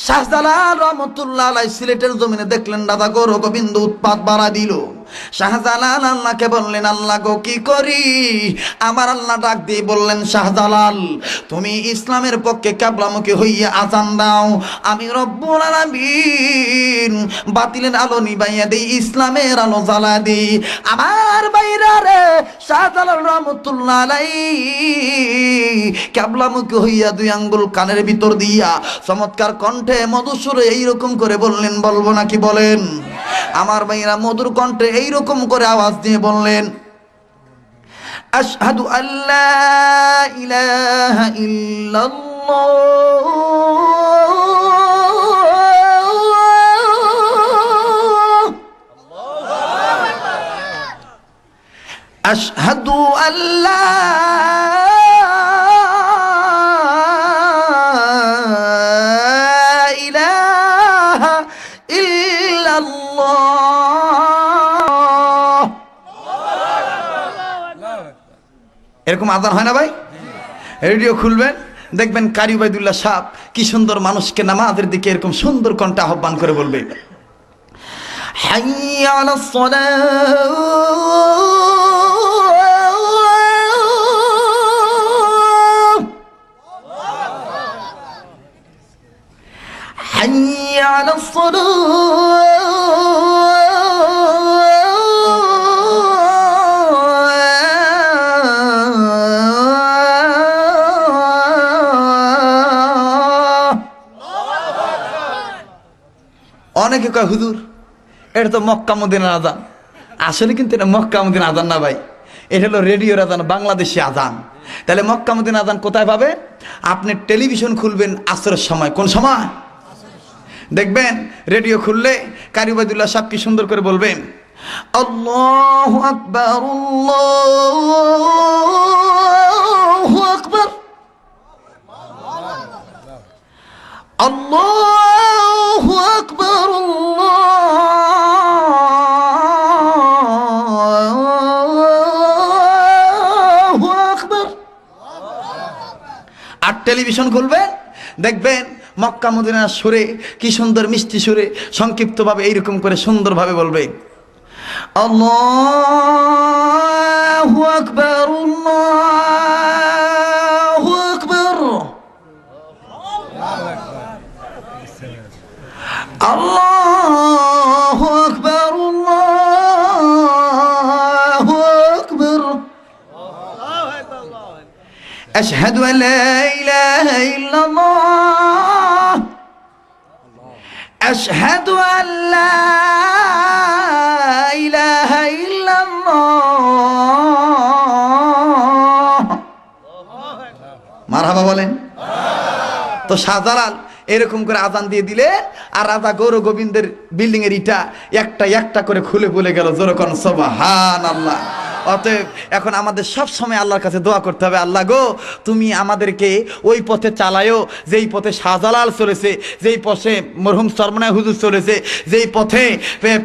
শাহজালাল রহমতুল্লাহ আলাইহি সিলেটের জমিনে দেখলেন দাদা গো গোবিন্দ উৎপাত বাড়া দিল। শাহজালাল আল্লাহকে বললেন, আল্লাহ গো কি করি? আমার আল্লাহ ডাক দিয়ে বললেন, শাহজালাল তুমি ইসলামের পক্ষে কিবলামুখী হইয়া আযান দাও, আমি রব্বুল আলামিন বাতিলের আলো নিবাইয়া দেই, ইসলামের আলো জ্বালা দেই। আমার বাইরা রে, শাহজালাল রহমতুল্লাহ আলাইহি কিবলামুখী হইয়া 2 আঙ্গুল কানের ভিতর দিয়া চমৎকার কণ্ঠে মধুসুরে এইরকম করে বললেন, বলবো নাকি বলেন? আমার ভাইরা মধুর কণ্ঠে এইরকম করে আওয়াজ দিয়ে বললেন, আশহাদু আল্লা ইলাহা ইল্লাল্লাহ, আশহাদু আল্লা ইলাহা ইল্লাল্লাহ, এরকম আজান হয় না ভাই? রেডিও খুলবেন, দেখবেন কারি উবাইদুল্লাহ সাহেব কি সুন্দর মানুষকে নামাজের দিকে এরকম সুন্দর কণ্ঠে আহ্বান করে বলবে, হাইয়া আলাস সালাহ, হাইয়া আলাস সালাহ। অনেকে কয় হুজুর এটা তো মক্কা মদিনার আজান। আসলে কিন্তু এটা মক্কা মদিনার আজান না ভাই, এটা হলো রেডিওর আজান, বাংলাদেশি আজান। তাহলে মক্কা মদিনার আজান কোথায় পাবে? আপনি টেলিভিশন খুলবেন আসরের সময়। কোন সময়? দেখবেন রেডিও খুললে কারি উবাইদুল্লাহ সাহেব কি সুন্দর করে বলবেন, আল্লাহু আকবার, আল্লাহু আকবার, আল্লাহু আকবার, আল্লাহু আকবার। আর টেলিভিশন খুলবে, দেখবেন মক্কা মদিনার সুরে কি সুন্দর মিষ্টি সুরে সংক্ষিপ্তভাবে এইরকম করে সুন্দরভাবে বলবে, আল্লাহু আকবার, আল্লাহু আকবার, আল্লাহু আকবার, আল্লাহু আকবার, আশহাদু আল্লা ইলাহা ইল্লাল্লাহ, আশহাদু আল্লা ইলাহা ইল্লাল্লাহ। মারহাবা বলেন তো। শাহজালাল এরকম করে আজান দিয়ে দিলে আর রাজা গৌর গোবিন্দের বিল্ডিং এর ইটা একটা একটা করে খুলে বলে গেল, জোরে কোন সুবহানাল্লাহ। অতএব এখন আমাদের সব সময় আল্লাহর কাছে দোয়া করতে হবে, আল্লাহ গো তুমি আমাদেরকে ওই পথে চালায়ও যেই পথে শাহজালাল চলেছে, যেই পথে মরহুম সরমনায় হুজুর চলেছে, যেই পথে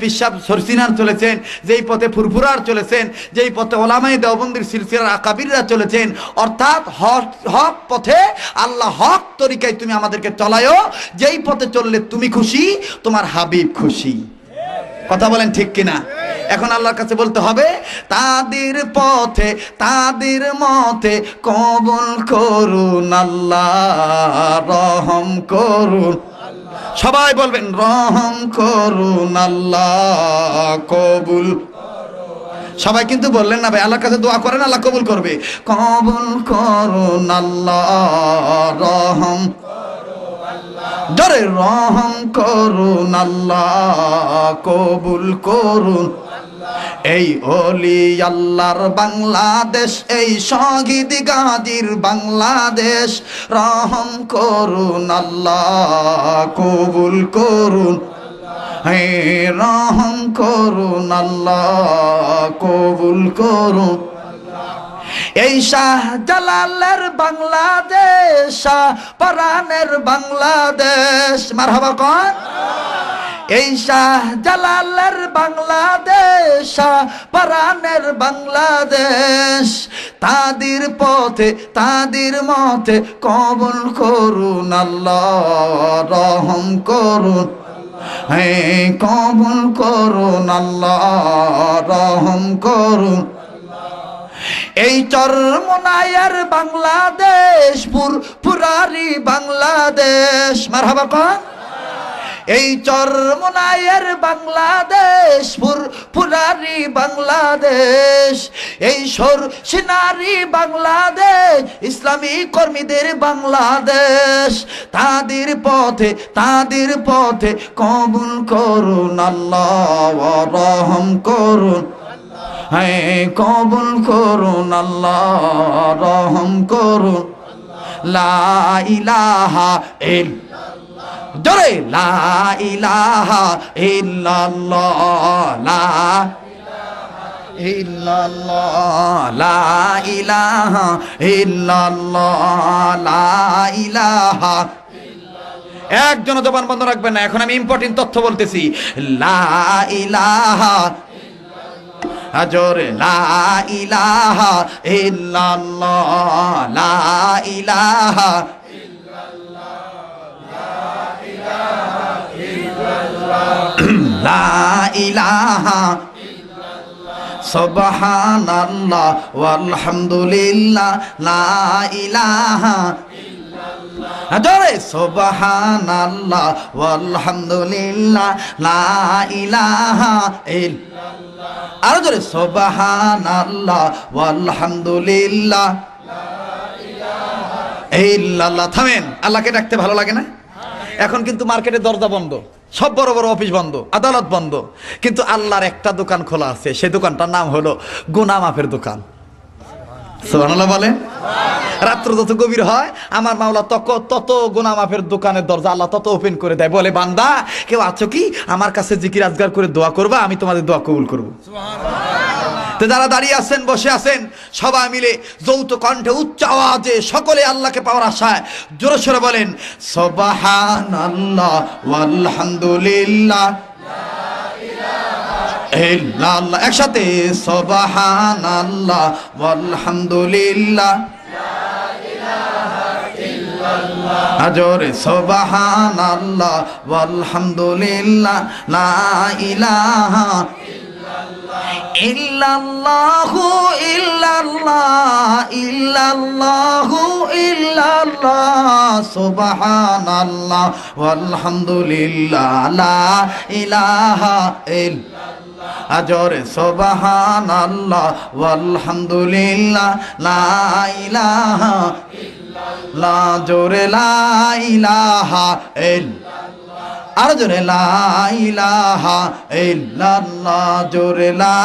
পিসাব সরসিনার চলেছেন, যেই পথে ফুরফুরার চলেছেন, যেই পথে ওলামায়ে দেওবন্দির সিলসিলার আকাবিররা চলেছেন, অর্থাৎ হক পথে আল্লাহ হক তরিকায় তুমি আমাদেরকে চলায়ও, যেই পথে চললে তুমি খুশি, তোমার হাবিব খুশি। কথা বলেন ঠিক কিনা? এখন আল্লাহর কাছে বলতে হবে, তাদের পথে তাদের মতে কবুল করুন আল্লাহ, রহম করুন। সবাই বলবেন রহম করুন আল্লাহ, কবুল। সবাই কিন্তু বললেন না ভাই, আল্লাহর কাছে দোয়া করেন, আল্লাহ কবুল করবে। কবুল করুন আল্লাহ, রহম, জোরে রহম করুন আল্লাহ, কবুল করুন। এই ওলি আল্লাহর বাংলাদেশ, এই শহীদ গাজীর বাংলাদেশ, রহম করুন আল্লাহ, কবুল করুন। হে রহম করুন আল্লাহ, কবুল করুন। এই শাহজালালের বাংলাদেশ, শাহপরানের বাংলাদেশ, মারহাবা কোন? এই শাহজালালের বাংলাদেশ, শাহপরানের বাংলাদেশ, তাদের পথে তাদের মতে কবুল করুন আল্লাহ, রহম করুন। হে কবুল করুন আল্লাহ, রহম করুন। এই চরমনায়ের বাংলাদেশ, পুরারি বাংলাদেশ, মারহাবা কোন? এই চরমনায়ের বাংলাদেশ, পুরারি বাংলাদেশ, এই সরসিনারি বাংলাদেশ, ইসলামী কর্মীদের বাংলাদেশ, তাদের পথে কবুল করুন আল্লাহ, রহম করুন। হ্যাঁ কবুল করুন আল্লাহ, রহম করুন। লা ইলাহা ইল্লাল্লাহ, জোরে লা ইলাহা ইল্লাল্লাহ, লা ইল্লাল্লাহ, লা ইলাহা ইল্লাল্লাহ, লা ইলাহা। একজন জবান বন্ধ রাখবেন না, এখন আমি ইম্পর্টেন্ট তথ্য বলতেছি। লা ইলাহা জোরে লা ইলাহা ইল্লাল্লাহ, লা ইলাহা লা ইলাহা সুবহানাল্লাহ ওয়ালহামদুলিল্লাহ, লা ইলাহা জোরে সুবহানাল্লাহ ওয়ালহামদুলিল্লাহ, লা ইলাহা ইল্লাল্লাহ, আরো জোরে সুবহানাল্লাহ ওয়ালহামদুলিল্লাহ, ইল্লাল্লাহ। থামেন, আল্লাহকে ডাকতে ভালো লাগে না? এখন কিন্তু মার্কেটে দরজা বন্ধ, সব বড় বড় অফিস বন্ধ, আদালত বন্ধ, কিন্তু আল্লাহর একটা দোকান খোলা আছে, সেই দোকানটার নাম হলো গুনাহ মাফের দোকান। সুবহানাল্লাহ বলে। রাত্র যত গভীর হয় আমার মাওলা তত গুনাহ মাফের দোকানের দরজা আল্লাহ তত ওপেন করে দেয়, বলে বান্দা কেউ আছো কি আমার কাছে জিকির আজগার করে দোয়া করবা, আমি তোমাদের দোয়া কবুল করব। তো যারা দাঁড়িয়ে আছেন, বসে আছেন, সবাই মিলে যৌথ কণ্ঠে উচ্চ আওয়াজে সকলে আল্লাহকে পাওয়ার আশায় জোরে সোরে বলেন সুবহানাল্লাহ ওয়ালহামদুলিল্লাহ, ইল্লাল্লাহ। একসাথে সুবহানাল্লাহ ওয়ালহামদুলিল্লাহ, জোরে সুবহানাল্লাহ ওয়ালহামদুলিল্লাহ, লা ইলাহা ইল্লাল্লাহু ইল্লাল্লাহ, ইল্লাল্লাহু ইল্লাল্লাহ, সুবহানাল্লাহ ওয়ালহামদুলিল্লাহ, লা ইলাহা ইল্লাল্লাহ, জোরে সুবহানাল্লাহ ওয়ালহামদুলিল্লাহ, লা ইলাহা ইল্লাল্লাহ, জোরে লা ইলাহা ইল্লাল্লাহ, আর জোরে লা ইলাহা ইল্লাল্লাহ, জোরে লা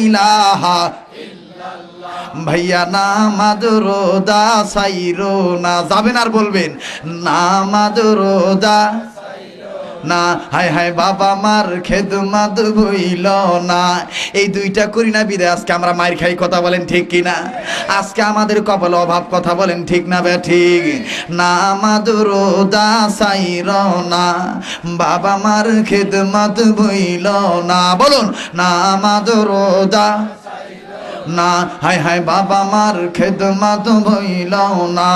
ইলাহা ইল্লাল্লাহ। ভাইয়া নামাজ রোজা সাইরো না, যাবেন আর বলবেন নামাজ রোজা না, হায় হায় বাবা মার খেদমত ভইল না, এই দুইটা করি না বিদায় আজকে আমরা মায়ের খাই, কথা বলেন ঠিক কিনা? আজকে আমাদের কপালে অভাব, কথা বলেন ঠিক না বে ঠিক? নামাজ রোজা সাইর না, বাবা মার খেদমত ভইল না, বলুন নামাজ রোজা না, হায় হায় বাবা মার খেদমত ভইল না,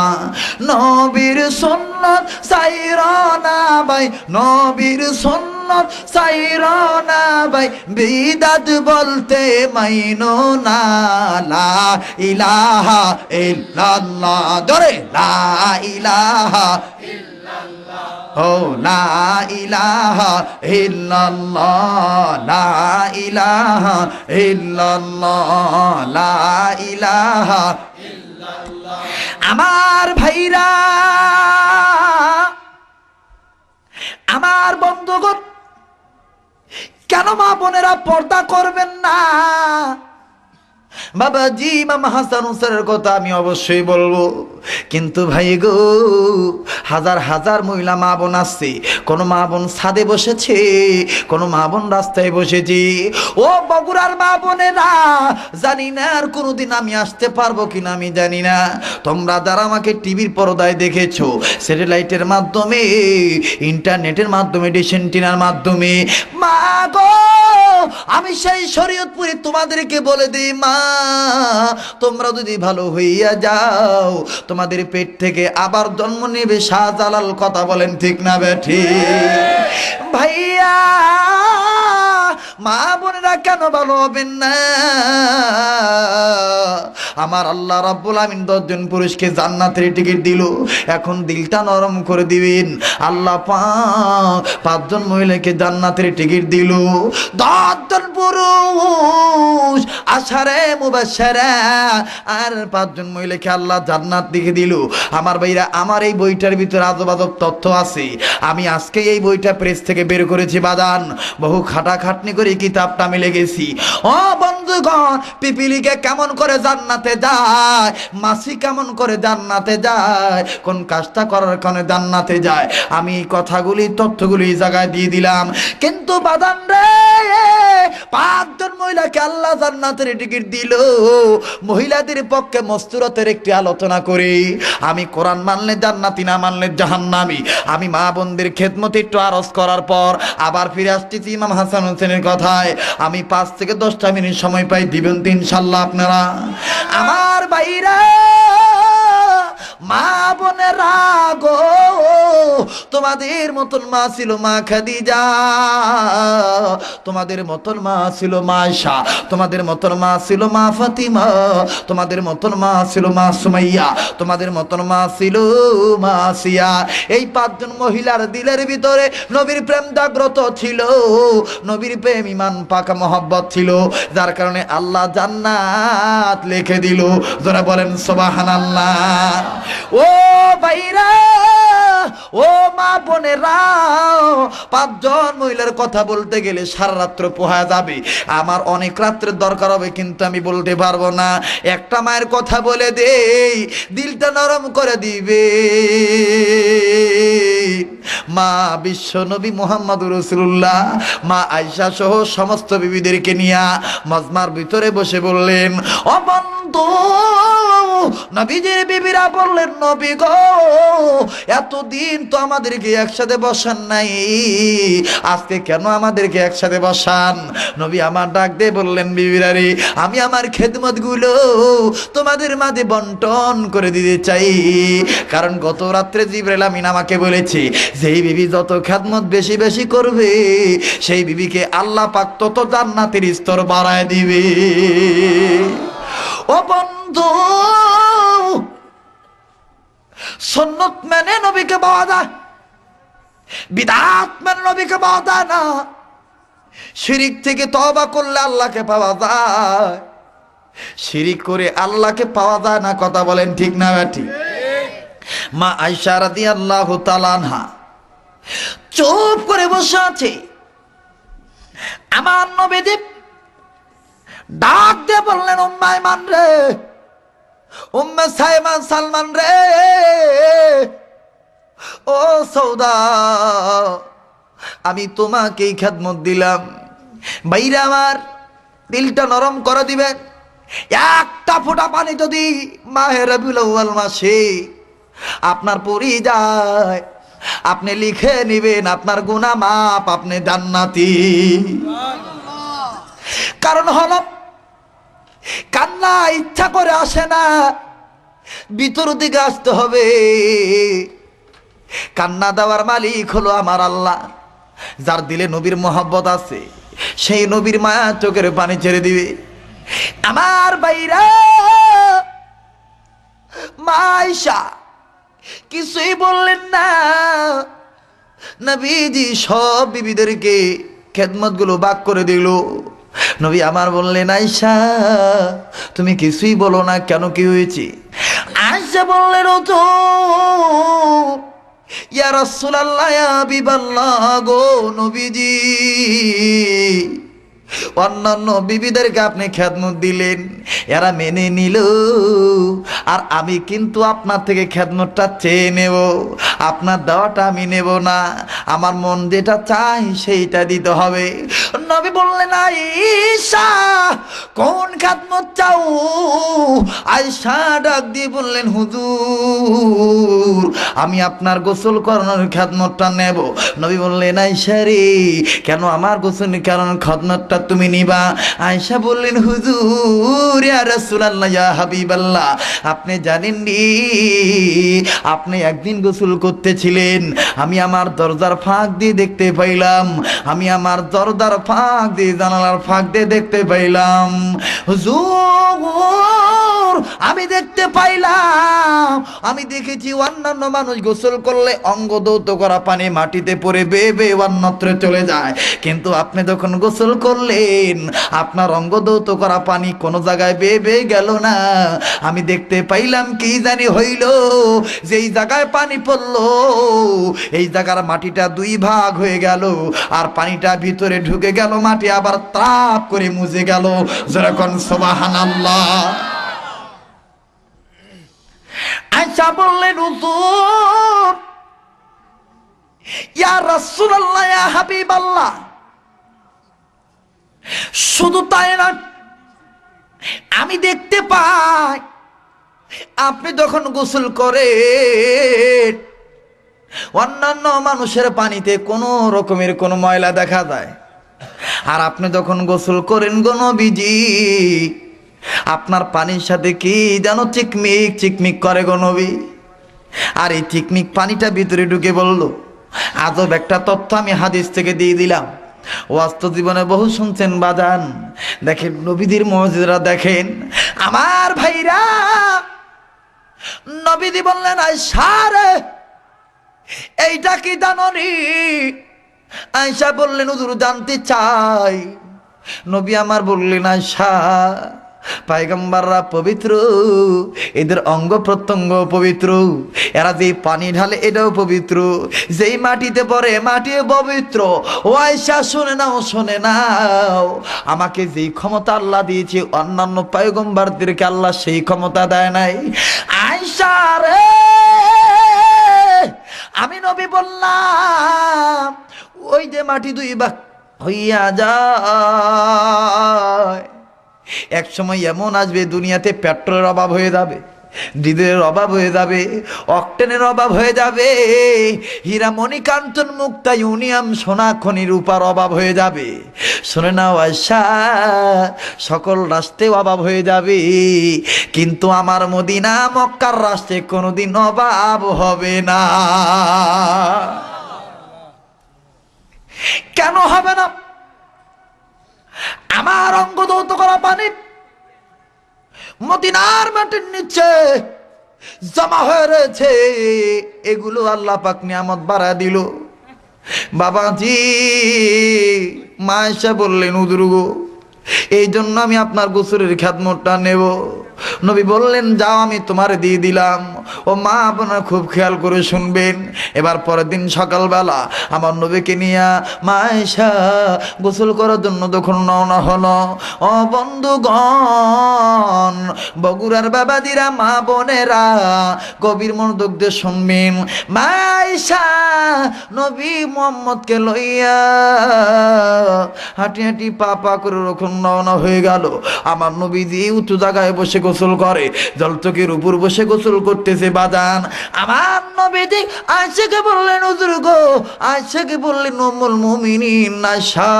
নবীর সুন্নাত সাইর না ভাই, নবীর সুন্নাত সাইর না ভাই, বিদাত বলতে মাইনো না, লা ইলাহা ইল্লাল্লাহ, জোরে লা ইলাহা ও লা ইলাহা ইল্লাল্লাহ, লা ইলাহা ইল্লাল্লাহ, লা ইলাহা ইল্লাল্লাহ। আমার ভাইরা, আমার বন্ধুগণ, কেন মা বোনেরা পর্দা করবেন না? বাবাজি মামা হাসান হুসাইনের কথা আমি অবশ্যই বলবো, কিন্তু ভাই গো হাজার হাজার মহিলা মা বোন আসছে, কোনো মা বোন ছাদে বসেছে, কোনো মা বোন রাস্তায় বসেছে। ও বগুড়ার মা বোনেরা, জানি না আর কোনোদিন আমি আসতে পারবো কিনা আমি জানি না, তোমরা যারা আমাকে টিভির পর্দায় দেখেছো, স্যাটেলাইটের মাধ্যমে, ইন্টারনেটের মাধ্যমে, ডিশ অ্যান্টেনার মাধ্যমে, মা গো আমি সেই শরীয়তপুরে তোমাদেরকে বলে দিই, মা তোমরা যদি ভালো হইয়া যাও তোমাদের পেট থেকে আবার জন্ম নেবে শাহজালাল, কথা বলেন ঠিক না বেঠি? ভাইয়া মা বোনেরা কেন ভালো হবেন না? আমার আল্লাহ রাব্বুল আমিন 10 জন পুরুষকে জান্নাতের টিকিট দিল, এখন দিলটা নরম করে দিবেন। আল্লাহ পাক 5 জন মহিলাকে জান্নাতের টিকিট দিল, 10 জন পুরুষ আশারে মুবাশশারা, আর 5 জন মহিলাকে আল্লাহ জান্নাত দিকে দিল। আমার ভাইরা, আমার এই বইটার ভিতরে আজব আজব তথ্য আছে, আমি আজকে এই বইটা প্রেস থেকে বের করেছি বাদান, বহু খাটাখাটনি করে কিতাবটা মিলে গেছি। ও বন্ধুগণ, পিপিলিকে কেমন করে জান্নাতে যায়, মাছি কেমন করে জান্নাতে যায়, কোন কাজটা করার কারণে জান্নাতে যায়, আমি এই কথাগুলি তথ্যগুলি এই জায়গায় দিয়ে দিলাম। কিন্তু বাদান রে, পাঁচজন মহিলাকে আল্লাহ জান্নাতের টিকিট দিল। মহিলাদের পক্ষে মস্তুরতের একটি আলোচনা করি। আমি কোরআন মানলে জান্নাতি, না মানলে জাহান্নামী। আমি মা বোনদের খেদমতে একটু আরজ করার পর আবার ফিরে আসতেছি ইমাম হাসান হোসেনের কথায়। আমি 5 থেকে 10টা মিনিট সময় পাই, দিবেন তো ইনশাল্লাহ আপনারা? আমার বাইরা, মা বোনেরা গো, তোমাদের মতন মা ছিল মা খাদিজা, তোমাদের মতন মা ছিল মা আয়েশা, তোমাদের মতন মা ছিল মা ফাতিমা, তোমাদের মতন মা ছিল মা সুমাইয়া, তোমাদের মতন মা ছিল মা আসিয়া। এই 5জন মহিলার দিলের ভিতরে নবীর প্রেম জাগ্রত ছিল, নবীর প্রেম ইমান পাকা মহব্বত ছিল, যার কারণে আল্লাহ জান্নাত লিখে দিল। যারা বলেন সুবহানাল্লাহ। ও ভাইরা, ও মা বোনেরা, 5জন মহিলার কথা বলতে গেলে সারা রাত্র পোহা যাবে। আমার অনেক রাত্রের দরকার হবে, কিন্তু আমি বলতে পারবো না। একটা মায়ের কথা বলে দেই, দিলটা নরম করে দিবে। মা বিশ্ব নবী মুহাম্মদুর রাসূলুল্লাহ মা আয়েশা সহ সমস্ত বিবিদেরকে নিয়ে মজমার ভিতরে বসে বললেন, ও বন্ধু, নবীজির বিবিরা বললেন, নবী গো, এতদিন তো আমাদেরকে একসাথে বসান নাই, আজকে কেন আমাদেরকে একসাথে বসান? নবী আমার ডাক দিয়ে বললেন, বিবিরা রে, আমি আমার খেদমত গুলো তোমাদের মাঝে বন্টন করে দিতে চাই। কারণ গত রাত্রে জিবরাইল আমিন আমাকে বলেছে, যেই বিবি যত খেদমত বেশি বেশি করবে, সেই বিবিকে আল্লাহ পাক তত জান্নাতের স্তর বাড়ায় দিবে। ও বন্ধু, সুন্নত মেনে নবীকে পাওয়া যায়, বিদআত মেনে নবীকে পাওয়া যায় না। শিরিক থেকে তওবা করলে আল্লাহকে পাওয়া যায়, শিরিক করে আল্লাহকে পাওয়া যায় না। কথা বলেন ঠিক না ব্যাটি? মা আয়েশা রাদিয়াল্লাহু তাআলা আনহা চুপ করে বসে আছে। আমার নবীজি ডাক দিয়ে বললেন, উম্মে আইমান রে, উম্মে সাইমান সালমান রে, ও সৌদা, আমি তোমাকেই খেদমত দিলাম। বাইরে আমার দিলটা নরম করে দিবেন। একটা ফোঁটা পানি যদি মাহে রবিউল আউয়াল মাসে আপনার পড়ে যায়, আপনি লিখে নিবেন আপনার গুনাহ মাপ, আপনি জান্নাতি। কারণ হলো কান্না ইচ্ছা করে আসে না, ভিতর দিকে আসতে হবে। কান্না দেওয়ার মালিক হলো আমার আল্লাহ। যার দিলে নবীর মহব্বত আছে, সেই নবীর মায়া চোখের পানি ছেড়ে দিবে। আমার বাইরা, মা আয়েশা কিছুই বললেন না। নবীজি সব বিবিদেরকে খেদমত গুলো ভাগ করে দিল। নবী আমার বললেন, আয়েশা তুমি কিছুই বলো না কেন, কি হয়েছে? আয়েশা বললেন, ও তো ইয়া রাসূলুল্লাহ, ইয়া হাবিবাল্লাহ গো নবীজি, অন্যান্য বিবিদেরকে আপনি খেদমত দিলেন, এরা মেনে নিল, আর আমি কিন্তু আপনার থেকে খেদমতটা চেয়ে নেব, আপনার দেওয়াটা আমি নেব না। আমার মন যেটা চাই সেইটা দিতে হবে। নবী বললেন, আয়েশা কোন খেদমত চাও? আয়েশা ডাক দিয়ে বললেন, হুজুর আমি আপনার গোসল করানোর খেদমতটা নেব। নবী বললেন, আয়েশা রে, কেন আমার গোসল করানোর খেদমতটা তুমি নিবা? আয়েশা বললেন, হুজুর ইয়া রাসূলুল্লাহ, ইয়া হাবিবাল্লাহ, আপনি জানেন নি, আপনি একদিন গোসল করতেছিলেন, আমি আমার দরজার ফাঁক দিয়ে দেখতে পাইলাম, আমি আমার দরজার ফাঁক দিয়ে, জানালার ফাঁক দিয়ে দেখতে পাইলাম, হুজুর আমি দেখতে পাইলাম, আমি দেখেছি অন্যান্য মানুষ গোসল করলে অঙ্গ দৌত করা পানি মাটিতে পড়ে বেয়ে বেয়ে অন্যত্র চলে যায়, কিন্তু আপনি যখন গোসল করলেন আপনার অঙ্গ দৌত করা পানি কোনো জায়গায় বেয়ে বেয়ে গেল না। আমি দেখতে পাইলাম কি জানি হইল, যেই জায়গায় পানি পড়লো এই জায়গার মাটিটা 2 ভাগ হয়ে গেল, আর পানিটা ভিতরে ঢুকে গেল, মাটি আবার ত্রাপ করে মুছে গেল। যেরকম সুবহানাল্লাহ। আয়েশা বললেন, হুজুর ইয়া রাসূলুল্লাহ, ইয়া হাবিবাল্লাহ, শুধু তাই না, আমি দেখতে পাই আপনি যখন গোসল করেন অন্যান্য মানুষের পানিতে কোনো রকমের কোনো ময়লা দেখা যায়, আর আপনি যখন গোসল করেন গো নবীজি আপনার পানির সাথে কি যেন চিকমিক চিকমিক করে গো নবী। আর এই চিকমিক পানিটা ভিতরে ঢুকে বলল, আজব একটা তথ্য আমি হাদিস থেকে দিয়ে দিলাম, বাস্তব জীবনে বহু শুনছেন বাজান। দেখেন নবীদের মুজিজা দেখেন আমার ভাইরা। নবীজি বললেন আয়েশা রে এইটা কি জাননি? আয়েশা বললেন হুজুর জানতে চাই। নবী আমার বললেন আয়েশা পয়গম্বররা পবিত্র, এদের অঙ্গ প্রত্যঙ্গ পবিত্র, এরা যে পানি ঢালে এটাও পবিত্র, যেই মাটিতে পড়ে মাটিও পবিত্র। ও আয়েশা শুনে নাও শুনে নাও, আমাকে যেই ক্ষমতা আল্লাহ দিয়েছে অন্যান্য পয়গম্বরদেরকে আল্লাহ সেই ক্ষমতা দেয় নাই। আয়েশা রে আমি নবী বললাম ওই যে মাটি দুই ভাগ হইয়া যায়, এক সময় এমন আসবে দুনিয়াতে পেট্রোলের অভাব হয়ে যাবে, ডিজেলের অভাব হয়ে যাবে, অকটেনের অভাব হয়ে যাবে, হীরা মণিকাঞ্চন মুক্তা ইউনিয়াম সোনা খনি রূপার অভাব হয়ে যাবে। শুনে নাও আয়েশা সকল রাষ্ট্রে অভাব হয়ে যাবে, কিন্তু আমার মদিনা মক্কার রাষ্ট্রে কোনোদিন অভাব হবে না। কেন হবে না? আমার অঙ্গ দৌত করা পানি মদিনার মাটির নিচে জমা হয়ে রয়েছে, এগুলো আল্লাহ পাক নিয়ামত বাড়া দিল। বাবাজি মা এসে বললেন হুজুর গো এই জন্য আমি আপনার গোসলের খেদমতটা নেব। নবী বললেন যাও আমি তোমার দিয়ে দিলাম। ও মা আপনারা খুব খেয়াল করে শুনবেন। এবার পরের দিন সকালবেলা আমার নবীকে নিয়ে মা আয়েশা গোসল করার জন্য যখন রওনা হলো, ও বন্ধুগণ বগুড়ার বাবাদিরা মা বোনেরা গভীর মনোযোগ দিয়ে শুনবেন। মা আয়েশা নবী মুহাম্মদকে লইয়া হাঁটি হাঁটি পা পা করে যখন রওনা হয়ে গেল, আমার নবীজি উঁচু জায়গায় বসে গোসল করে, জলচকের উপর বসে গোসল করতেছে বাজান। আমার নবীজি আয়েশাকে বললেন হুজুর গো, আয়েশাকে বললেন উম্মুল মুমিনিন আয়েশা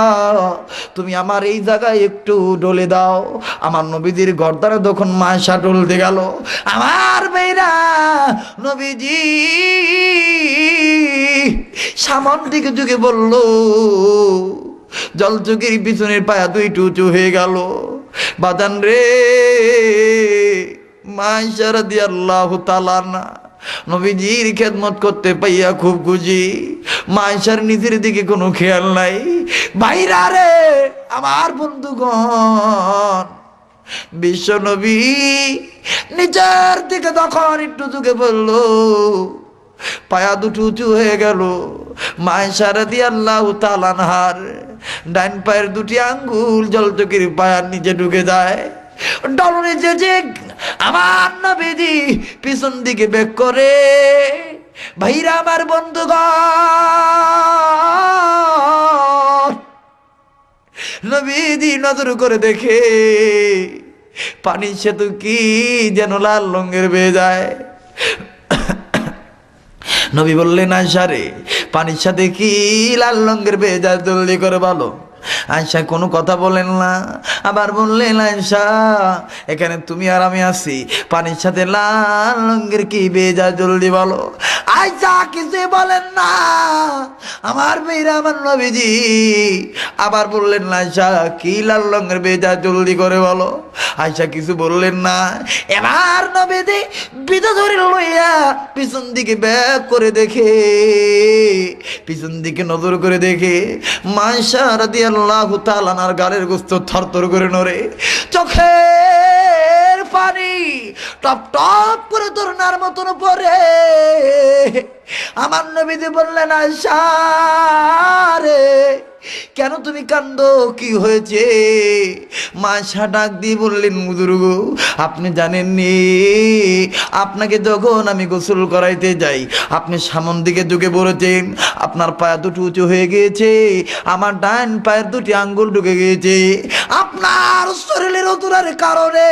তুমি আমার এই জায়গায় একটু ডলে দাও। আমার নবীজির গর্দানে যখন আয়েশা ডলতে গেল, আমার মেয়েরা নবীজি সামন দিকে যুগে বলল, জলচকের পিছনের পায়া দুইটু উঁচু হয়ে গেল। বাজান রে মা আয়েশা রাদিয়াল্লাহু তাআলা না নবীজির খেদমত করতে পাইয়া খুব খুশি। মা আয়েশার নিজের দিকে কোনো খেয়াল নাই। ভাইরা রে আমার বন্ধুগণ বিশ্ব নবী নিজের দিকে তখন একটু যুগে বলল, পায়া দুটো উঁচু হয়ে গেল। মা আয়েশা রাদিয়াল্লাহু তাআলা আনহার ডান পায়ের দুটি আঙ্গুল জলচকের পায়ার নিচে ঢুকে যায়। ডলনে যে আমার নবীজি পিছন দিকে বেক করে। ভাইরা আমার বন্ধুগণ নবীজি নজর করে দেখে পানির সেতু কি যেন লাল রঙের বেয়ে যায়। নবী বললেন আয়েশা রে পানির সাথে কি লাল রঙের বেয়ে যায় জলদি করে বলো। আয়েশা কোনো কথা বলেন না, আবার বললেন আয়েশা এখানে তুমি আর আমি আছি, পানির সাথে লাল রঙের কি বেয়ে যায় জলদি বলো। আয়েশা কিছু বলেন না। আমার মেয়েরা আমার নবীজি আবার বললেন আয়েশা কি লাল রঙের বেয়ে যায় জলদি করে বলো। আয়েশা কিছু বললেন না। এবার নবীজি বিদা ধরে লইয়া পিছন দিকে ব্যাক করে দেখে, পিছন দিকে নজর করে দেখে মা আয়েশা রাদিয়াল্লাহু তাআলা আনহার গালের গোস্ত থরথর করে নড়ে, চোখের পানি টপ টপ করে ধরনার মতন পড়ে। আমার নবীজি বললেন আয়েশা রে কেন তুমি কান্দো, কি হয়েছে? মা আয়েশা ডাক দিয়ে বললেন হুজুর গো আপনি জানেননি আপনাকে যখন আমি গোসল করাইতে যাই আপনি সামন দিকে ঢুকে পড়েছেন, আপনার পায়া দুটো উঁচু হয়ে গিয়েছে, আমার ডান পায়ের দুটি আঙ্গুল ঢুকে গিয়েছে, আপনার শরীরের ওজনের কারণে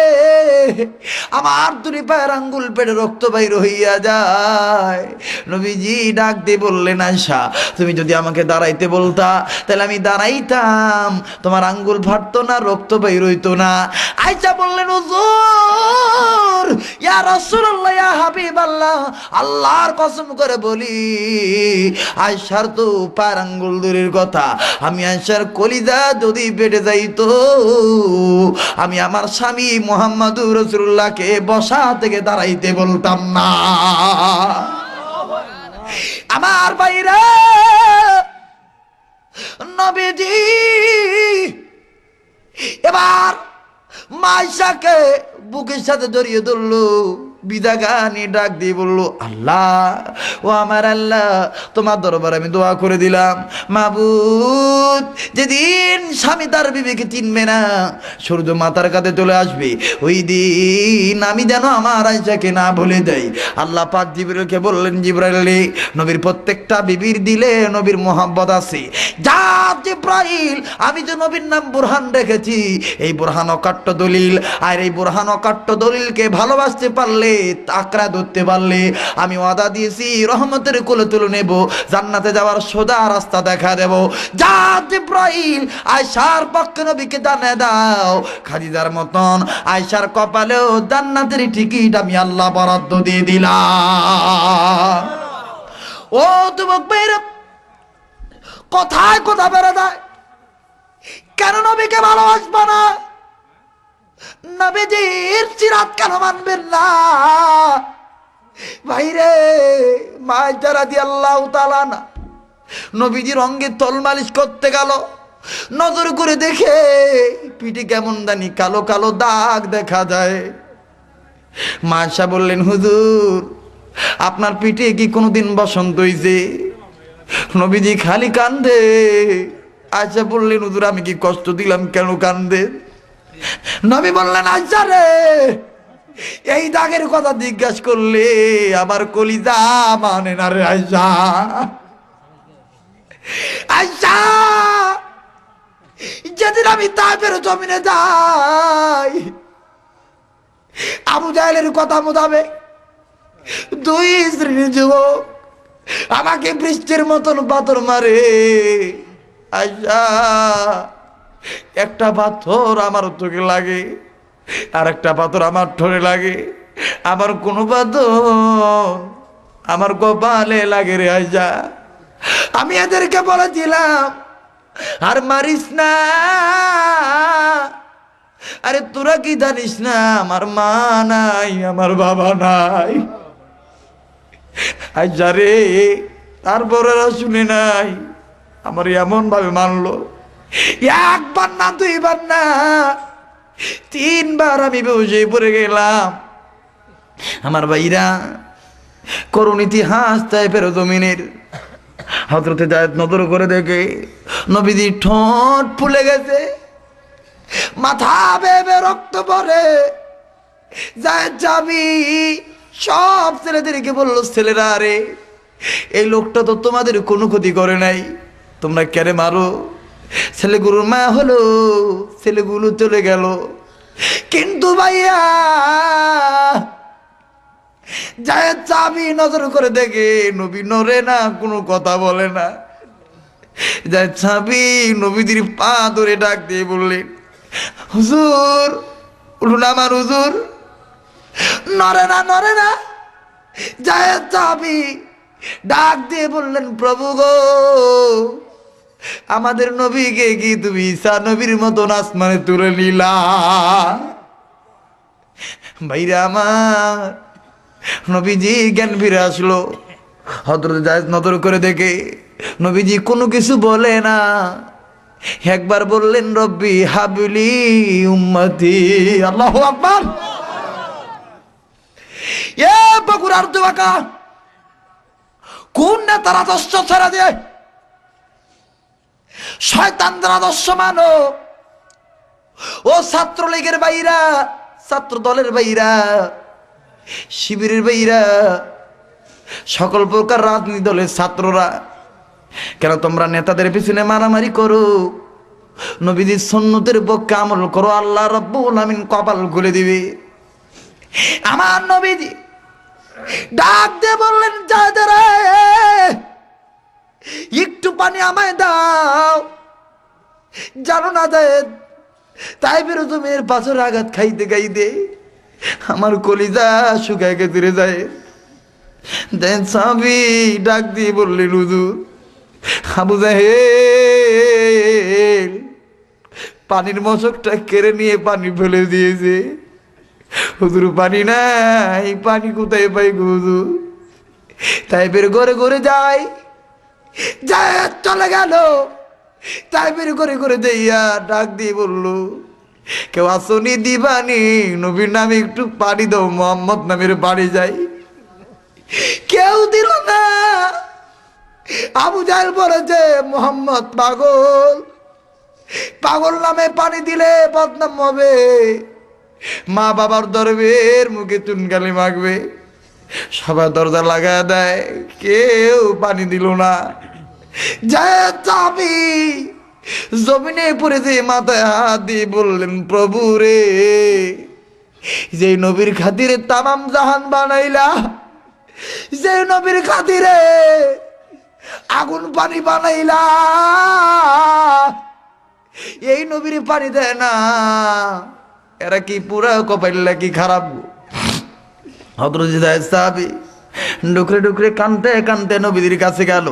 আমার দুই পায়ের আঙ্গুল পেটে রক্ত বাইর হইয়া যায়। নবীজি ডাক দিয়ে বললেন, আয়েশা তুমি যদি আমাকে দাঁড়াইতে বলতা তাহলে আমি দাঁড়াইতাম, তোমার আঙ্গুল ফাটতো না, রক্ত বাইর হইতো না। আয়েশা বললেন, হুজুর ইয়া রাসূলুল্লাহ ইয়া হাবিবাল্লাহ, আল্লাহর কসম করে বলি আয়েশার তো পায়ের আঙ্গুল দূরের কথা, আমি আয়েশার কলিজা যদি বেড়ে যাইতো আমি আমার স্বামী মুহাম্মদুর রাসূলুল্লাহকে বসা থেকে দাঁড়াইতে বলতাম না। আমার ভাইরা, নবীজি এবার মাইশাকে বুকের সাথে জড়িয়ে ধরলো, বিদাগানি ডাক দিয়ে বললো, আল্লাহ ও আমার আল্লাহ, তোমার দরবারে আমি দোয়া করে দিলাম, মাবুদ যেদিন স্বামী তার বিবিকে চিনবে না, সূর্য মাথার কাছে চলে আসবে, ওই দিন আমি যেন আমার আয়েশাকে না ভুলে যাই। আল্লাহ পাক জিবরাইলকে বললেন, জিবরাইল নবীর প্রত্যেকটা বিবির দিলে নবীর মোহাব্বত আছে, যা জিবরাইল আমি যে নবীর নাম বুরহান রেখেছি, এই বুরহান অকাট্য দলিল, আর এই বুরহান অকাট্য দলিলকে ভালোবাসতে পারলে, আঁকড়া ধরতে পারলে আমি ওয়াদা দিয়েছি রহমতের কোলে তুলে নেব, জান্নাতে যাওয়ার সোজা রাস্তা দেখা দেব। যা জিবরাইল আয়েশার পক্ষে নবীকে জানিয়ে দাও, খাদিজার মতন আয়েশার কপালেও জান্নাতের টিকিট আমি আল্লাহ বরাদ্দ দিয়ে দিলাম। ও যুবক ভাইরা, কথায় কথা বেড়ে যায়, কেন নবীকে ভালোবাসবা না? নবীজির সিরাত কেন মানবেন না? ভাইরে, মায়েশা রাদিয়াল্লাহু তাআলা না নবীজির অঙ্গে তল মালিশ করতে গেল, নজর করে দেখে পিঠে কেমন জানি কালো কালো দাগ দেখা যায়। মায়েশা বললেন, হুজুর আপনার পিঠে কি কোনোদিন বসন্ত হইছে? নবীজি খালি কান্দে। আয়েশা বললেন, হুজুর আমি কি কষ্ট দিলাম, কেন কান্দে? নবী বললেন, আয়েশা রে, এই দাগের কথা জিজ্ঞাসা করলে আমার কলিজা মানে না রে আয়েশা। আয়েশা, যেদিন আমি তায়েফের জমিনে যাই, আবু জাহেলের কথা মোতাবেক দুই শ্রেণীর যুবক আমাকে বৃষ্টির মতন পাথর মারে। আয়েশা, একটা পাথর আমার চোখে লাগে, আর একটা পাথর আমার ঠোঁটে লাগে, আবার কোনো পাথর আমার কপালে লাগে রে আয়েশা। আমি এদেরকে বলেছিলাম, আর মারিস না, আরে তোরা কি জানিস না আমার মা নাই, আমার বাবা নাই। আয়েশা রে, তারপরে শুনে নাই, আমার এমন ভাবে মানলো, একবার না দুইবার না, তিনবার আমি বেহুশ পড়ে গেলাম। আমার ভাইরা, করুণ ইতিহাস তায়েফের জমিনের। হযরতে যায়েদ নজর করে দেখে নবীজি ঠোঁট ফুলে গেছে, মাথা বেয়ে রক্ত পড়ে। যায়েদ যাবি সব ছেলেদেরকে বললো, ছেলেরা রে, এই লোকটা তো তোমাদের কোনো ক্ষতি করে নাই, তোমরা কেন মারো? ছেলেগুলোর মা হলো, ছেলেগুলো চলে গেল, কিন্তু ভাইয়া যায়েদ চাবি নজর করে দেখে নবী নড়ে না, কোনো কথা বলে না। যায়েদ চাবি নবীদের পা ধরে ডাক দিয়ে বললেন, হুজুর উঠুন আমার হুজুর। নড়ে না, নড়ে না। যায়েদ চাবি ডাক দিয়ে বললেন, প্রভু গো, আমাদের নবীকে কি তুমি ঈসা নবীর মতন আসমানে তুলে নিলা? ভাইরা আমার, নবীজি জ্ঞান ফিরে আসলো। হযরত যায়েদ নজর করে দেখে নবীজি কোনো কিছু বলে না, একবার বললেন, রব্বি হাবলি উম্মতি। আল্লাহু আকবার। এ বগুড়ার যুবকা, কোন নেতার আদর্শ ছেড়ে দিয়ে শয়তানদের আদর্শ মানো? ও ছাত্রলীগের বাইরা, ছাত্র দলের বাইরা, শিবিরের বাইরা, সকল প্রকার রাজনীতি দলের ছাত্ররা, কেন তোমরা নেতাদের পিছনে মারামারি করো? নবীজির সুন্নতের পক্ষে আমল করো, আল্লাহ রাব্বুল আমিন কপাল খুলে দিবে। আমার নবীজি ডাক দিয়ে বললেন, জায়েদ রে, একটু পানি আমায় দাও। জানো না জায়েদ, তাইফের জমির পাথর আঘাত খাইতে খাইতে আমার কলিজা শুকায় গেছে রে জায়েদ। দেন সাহাবী ডাক দিয়ে বললেন, হুজুর, আবু জাহেল পানির মশকটা কেড়ে নিয়ে পানি ফেলে দিয়েছে। হুজুর পানি নাই, পানি কোথায় পাই গো হুজুর? তাইফের ঘরে ঘরে যাই, জায়েদ চলে গেল। তাইফের ঘরে ঘরে যাইয়া ডাক দিয়ে বললো, কেউ আসনি দিবানি, নবীর নামে একটু পানি দাও, মোহাম্মদ নামের বাড়ি যাই। কেউ দিল না। আবু জাহেল বলেছে, মোহাম্মদ পাগল, পাগল নামে পানি দিলে বদনাম হবে, মা বাবার দরবের মুখে চুনকালি মাখবে। সবাই দরজা লাগা দেয়, কেউ পানি দিল না। যায় চাবি জমিনে পড়েছে, মাথায় হাত দিয়ে বললেন, প্রভু রে, যে নবীর খাতিরে তামাম জাহান বানাইলা, যে নবীর খাতিরে আগুন পানি বানাইলা, এই নবীর পানি দেয় না, এরা কি পুরা কপাইলা কি খারাপ? হযরত জায়েদ সাহাবী ডুকরে ডুকরে কানতে কানতে নবীদের কাছে গেল।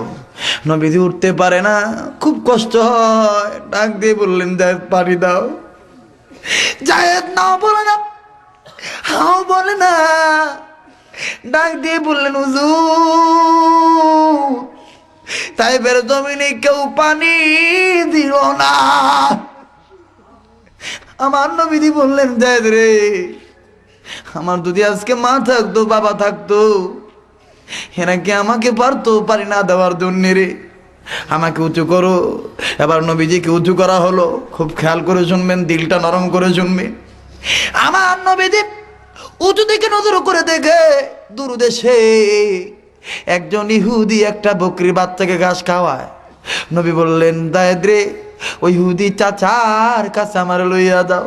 নবীজি উঠতে পারে না, খুব কষ্ট হয়। ডাক দিয়ে বললেন, জায়েদ পানি দাও। জায়েদ নাও বলে না, হাও বলে না। ডাক দিয়ে বললেন, হুজুর, তাইফের জমিনে কেউ পানি দিল না। আমার নবীজি বললেন, জায়েদ রে, আমার যদি আজকে মা থাকতো, বাবা থাকতো, এরা কি আমাকে পারতো পারি না দেওয়ার জন্য রে? আমাকে উঁচু করো। এবার নবীজিকে উঁচু করা হলো। খুব খেয়াল করে শুনবেন, দিলটা নরম করে শুনবেন। আমার নবীজি উঁচু দিকে নজর করে দেখে দূর দেশে একজন ইহুদি একটা বকরির বাচ্চাকে ঘাস খাওয়ায়। নবী বললেন, জায়েদ রে, ওই ইহুদি চাচার কাছে আমার লইয়া দাও।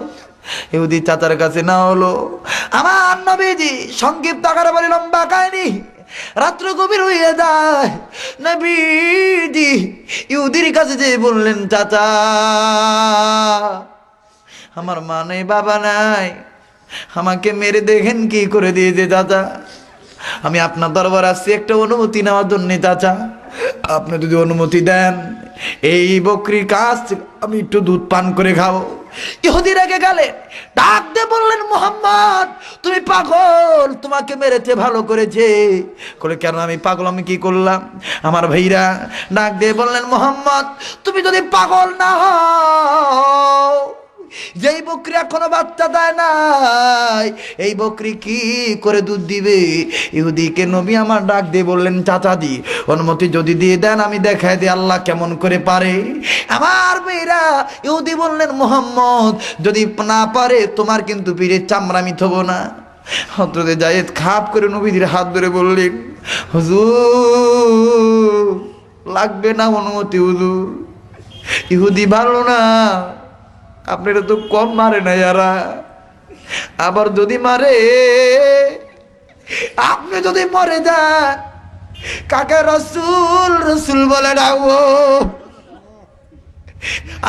ইহুদি চাচার কাছে না হলো। আমার নবীজি সংক্ষিপ্ত আকারে বলে, লম্বা কাহিনী, রাত্র গভীর হইয়া যায়। নবীজি ইহুদির কাছে যে বললেন, চাচা, আমার মা নেই, বাবা নাই, আমাকে মেরে দেখেন কি করে দিয়েছে চাচা। আমি আপনার দরবার আসছি একটা অনুমতি নেওয়ার জন্য চাচা। আপনি যদি অনুমতি দেন, এই বকরির কাছ আমি একটু দুধ পান করে খাবো। ইহুদি রেগে গেলেন, ডাক দিয়ে বললেন, মোহাম্মদ, তুমি পাগল, তোমাকে মেরেছে ভালো করেছে। বলে, কেন আমি পাগল, আমি কি করলাম? আমার ভাইরা ডাক দিয়ে বললেন, মোহাম্মদ, তুমি যদি পাগল না হও, যেই বকরি এখনো বাচ্চা দেয় নাই, এই বকরি কি করে দুধ দিবে? ইহুদিকে নবী আমার ডাক দিয়ে বললেন, চাচাজি, অনুমতি যদি দিয়ে দেন আমি দেখাই দিই আল্লাহ কেমন করে পারে। আমার মেয়েরা ইহুদি বললেন, মোহাম্মদ, যদি না পারে তোমার কিন্তু পীরের চামড়া আমি থবো না। হযরত জায়েদ খাপ করে নবীজির হাত ধরে বললেন, হুজুর, লাগবে না অনুমতি হুজুর, ইহুদি ভালো না, আপনারা তো কম মারে না যারা, আবার যদি মারে, আপনি যদি মরে যান, কাকে রসুল রসুল বলে ডাকবো?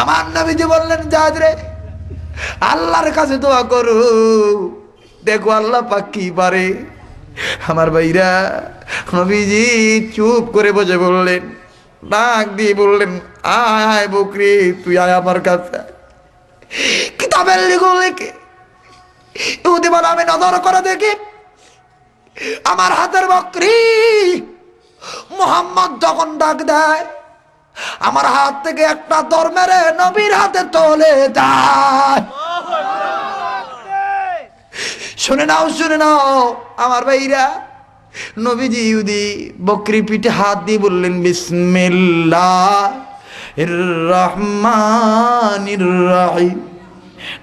আমার নবীজি বললেন, জায়েদ রে, আল্লাহর কাছে দোয়া করো, দেখো আল্লাহ পাক কি পারে। আমার ভাইরা নবীজি চুপ করে বসে বললেন, ডাক দিয়ে বললেন, আয় বকরি, তুই আয় আমার কাছে। কিতাবের লিখে ইহুদি বলে, আমি নজর করে দেখি আমার হাতের বকরি মুহাম্মদ যখন ডাক দেয়, আমার হাত থেকে একটা দর মেরে নবীর হাতে তোলে যায়। শুনে নাও, শুনে নাও আমার ভাইরা, নবীজি ইহুদি বকরি পিঠে হাত দিয়ে বললেন, বিসমিল্লাহির রহমানির রহিম।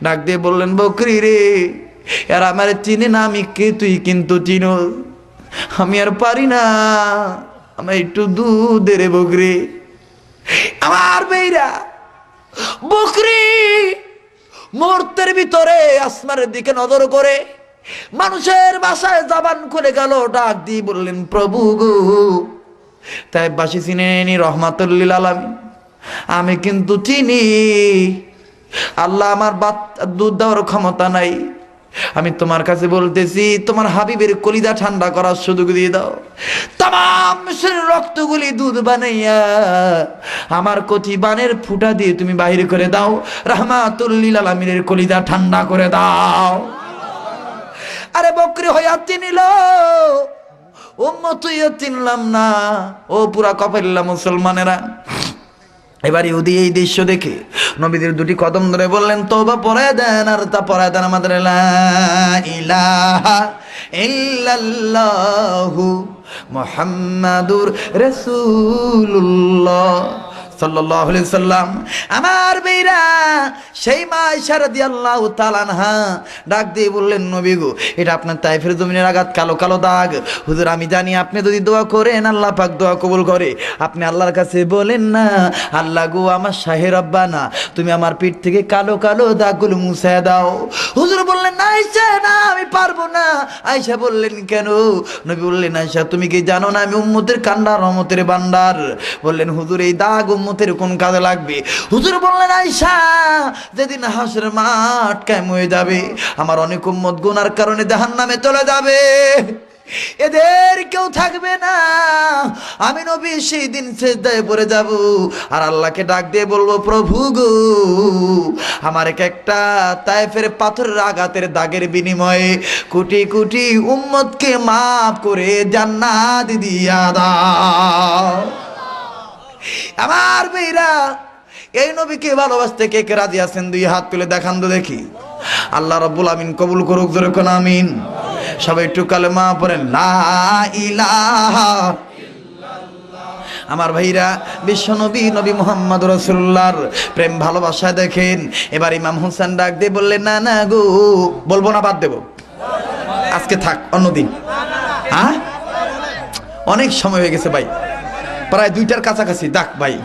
ডাক দিয়ে বললেন, বকরি রে, এরা আমার চিনে না, আমি কে তুই কিন্তু চিনো, আমি আর পারি না, আমার একটু দুধ রে বকরি। আমার মেয়েরা বকরি মুহূর্তের ভিতরে আসমানের দিকে নজর করে মানুষের বাসায় জবান খুলে গেল, ডাক দিয়ে বললেন, প্রভু গো, তাই বাসি চিনেনি রহমাতুল্লিল আলামিন, আমি কিন্তু চিনি আল্লাহ, আমার দুধ দেওয়ার ক্ষমতা নাই, আমি তোমার কাছে বলতেছি তোমার হাবিবের কলিজা ঠান্ডা করার সুযোগ দিয়ে দাও, তাম রক্তগুলি দুধ বানাইয়া আমার কচি বানের ফুটা দিয়ে তুমি বাহির করে দাও, রহমাতুল্লিল আলামিনের কলিজা ঠান্ডা করে দাও। আরে বকরি হইয়া চিনিল, উম্মত হইয়া চিনলাম না, ও পুরা কপাইল্লা মুসলমানেরা। এবার ইহুদি এই দৃশ্য দেখে নবীদের দুটি কদম ধরে বললেন, তওবা পড়ায় দেন, আর তা পড়ায় দেন আমাদের লা ইলাহা ইল্লাল্লাহু মুহাম্মাদুর রাসূলুল্লাহ সাল্লাল্লাহু আলাইহি সাল্লাম। আমার বেইরা সেই মা আয়েশা রাদিয়াল্লাহু তাআলা আনহা ডাক দিয়ে বললেন, নবী গো, এটা আপনার তায়েফের জমিনের আঘাত, কালো কালো দাগ। হুজুর আমি জানি আপনি যদি দোয়া করেন আল্লাহ পাক দোয়া কবুল করে, আপনি আল্লাহর কাছে বলেন না, আল্লাহ গো আমার শাহে রব্বানা, তুমি আমার পিঠ থেকে কালো কালো দাগগুলো মুছে দাও। হুজুর বললেন, না আয়েশা, না আমি পারবো না। আয়েশা বললেন, কেন? নবী বললেন, আয়েশা তুমি কি জানো না আমি উম্মতের কান্ডার রহমতের ভান্ডার? বললেন, হুজুর এই দাগ উম্মতের কোন কাজে লাগবে? হুজুর বললেন, আয়েশা যেদিন হাসরের মাঠ কায়েম হয়ে যাবে, আমার অনেক উম্মত গুনার কারণে জাহান্নামে চলে যাবে, এদের কেউ থাকবে না, আমি নবী সেই দিন সিজদায় পড়ে যাব আর আল্লাহকে ডাক দিয়ে বলবো, প্রভু গো, আমার একটা তায়েফের পাথরের আঘাতের দাগের বিনিময়ে কোটি কোটি উম্মতকে মাফ করে জান্নাত দিয়া দাও। আমার মেয়েরা, এই নবীকে ভালোবাসতে কে কে রাজি আছেন? দুই হাত তুলে দেখান তো দেখি। আল্লাহ রাব্বুল আমিন কবুল করুক, জোরে কোন আমিন। সবাই একটু কালেমা পড়েন, লা ইলাহা ইল্লাল্লাহ। আমার ভাইরা, বিশ্বনবী নবী মুহাম্মদ রাসূলুল্লাহর প্রেম ভালোবাসা দেখেন। এবার ইমাম হোসেন ডাক দিয়ে বললেন, না না গো, বলবো না, বাদ দেব, আজকে থাক, অন্যদিন। হ্যাঁ, অনেক সময় হয়ে গেছে ভাই, প্রায় 2টার কাছাকাছি। ডাক ভাই,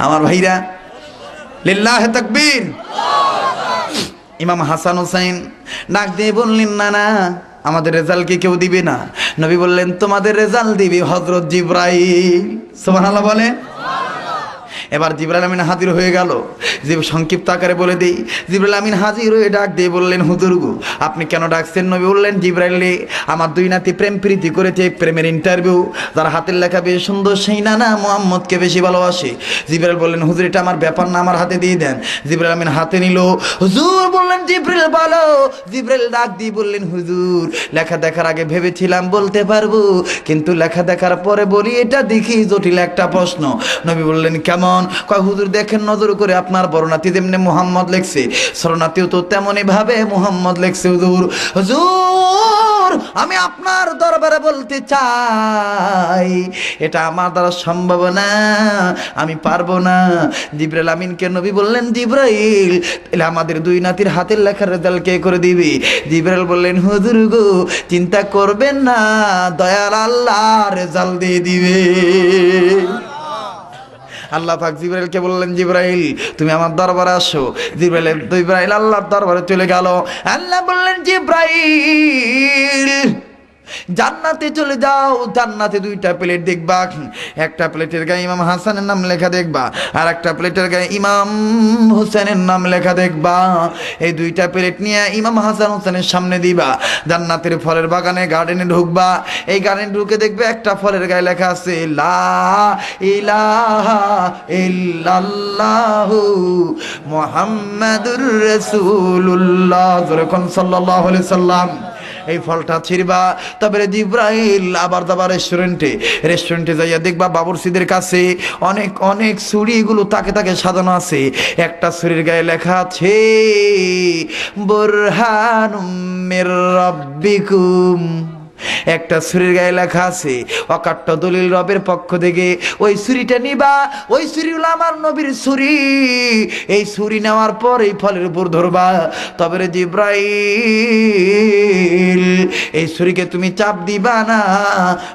আমার ভাইরা, লিল্লাহে তাকবীর। ইমাম হাসান হোসেন ডাক দিয়ে বললেন, না না, আমাদের রেজাল্ট কি কেউ দিবে না? নবী বললেন, তোমাদের রেজাল্ট দিবে হযরত জিবরাইল। সুবহানাল্লাহ বলেন। এবার জিবরাইল আমিন হাজির হয়ে গেল। যে সংক্ষিপ্ত আকারে বলে দিই, জিবরাইল আমিন হাজির হয়ে ডাক দিয়ে বললেন, হুজুর গো, আপনি কেন ডাকছেন? নবী বললেন, জিবরাইল রে, আমার দুই নাতি প্রেম প্রীতি করেছে, প্রেমের ইন্টারভিউ, যার হাতের লেখা বেশ সুন্দর সেই নানা মুহাম্মদকে বেশি ভালোবাসে। জিবরাইল বললেন, হুজুর এটা আমার ব্যাপার না, আমার হাতে দিয়ে দেন। জিবরাইল আমিন হাতে নিল। হুজুর বললেন, জিবরাইল বলো। জিবরাইল ডাক দিয়ে বললেন, হুজুর লেখা দেখার আগে ভেবেছিলাম বলতে পারবো, কিন্তু লেখা দেখার পরে বলি এটা দেখি জটিল একটা প্রশ্ন। নবী বললেন, কেমন? কয়, হুজুর দেখেন নজর করে, আপনার বড় নাতি যেমনি মুহাম্মদ লেখছে, ছোট নাতিও তো তেমনই ভাবে মুহাম্মদ লেখছে। হুজুর, হুজুর আমি আপনার দরবারে বলতে চাই, এটা আমার দ্বারা সম্ভব না, আমি পারবো না। জিবরাইল আমিনকে নবী বললেন, জিবরাইল তাহলে আমাদের দুই নাতির হাতের লেখার রেজাল্ট কে করে দিবি? জিবরাইল বললেন, হুজুর গো, চিন্তা করবেন না, দয়াল আল্লাহ রেজাল্ট দিয়ে দিবে। আল্লাহ পাক জিবরাইলকে বললেন, জিবরাইল তুমি আমার দরবারে আসো। জিবরাইল আল্লাহর দরবারে চলে গেল। আল্লাহ বললেন, জিবরাইল জান্নাতে চলে যাও, জান্নাতে 2টা প্লেট দেখবা, একটা প্লেটের গায়ে ইমাম হাসানের নাম লেখা দেখবা, আর একটা প্লেটের গায়ে ইমাম হোসেনের নাম লেখা দেখবা। এই 2টা প্লেট নিয়ে ইমাম হাসান হোসেনের সামনে দিবা। জান্নাতের ফলের বাগানে, গার্ডেনে ঢুকবা। এই গার্ডেনে ঢুকে দেখবে একটা ফলের গায়ে লেখা আছে, লা ইলাহা ইল্লাল্লাহু মুহাম্মাদুর রাসূলুল্লাহ, যখন সাল্লাল্লাহু আলাইহি সাল্লাম। এই ফলটা ছিড়বা। তারপরে জিবরাইল আবার দাবা রেস্টুরেন্টে যাইয়া দেখবা বাবুরসিদের কাছে অনেক অনেক ছুরিগুলো তাকে তাকে সাজানো আছে। একটা ছুরির গায়ে লেখা আছে, বুরহানুম মির রাব্বিকুম একটা ছুরির গায়ে লেখা আছে অকাট্য দলিল রবের পক্ষ থেকে। ওই ছুরিটা নিবা, ওই ছুরি হলো আমার নবীর ছুরি। এই ছুরি নেওয়ার পর এই ফলের উপর ধরবা। তবে রে জিব্রাইল, এই ছুরিকে তুমি চাপ দিবা না,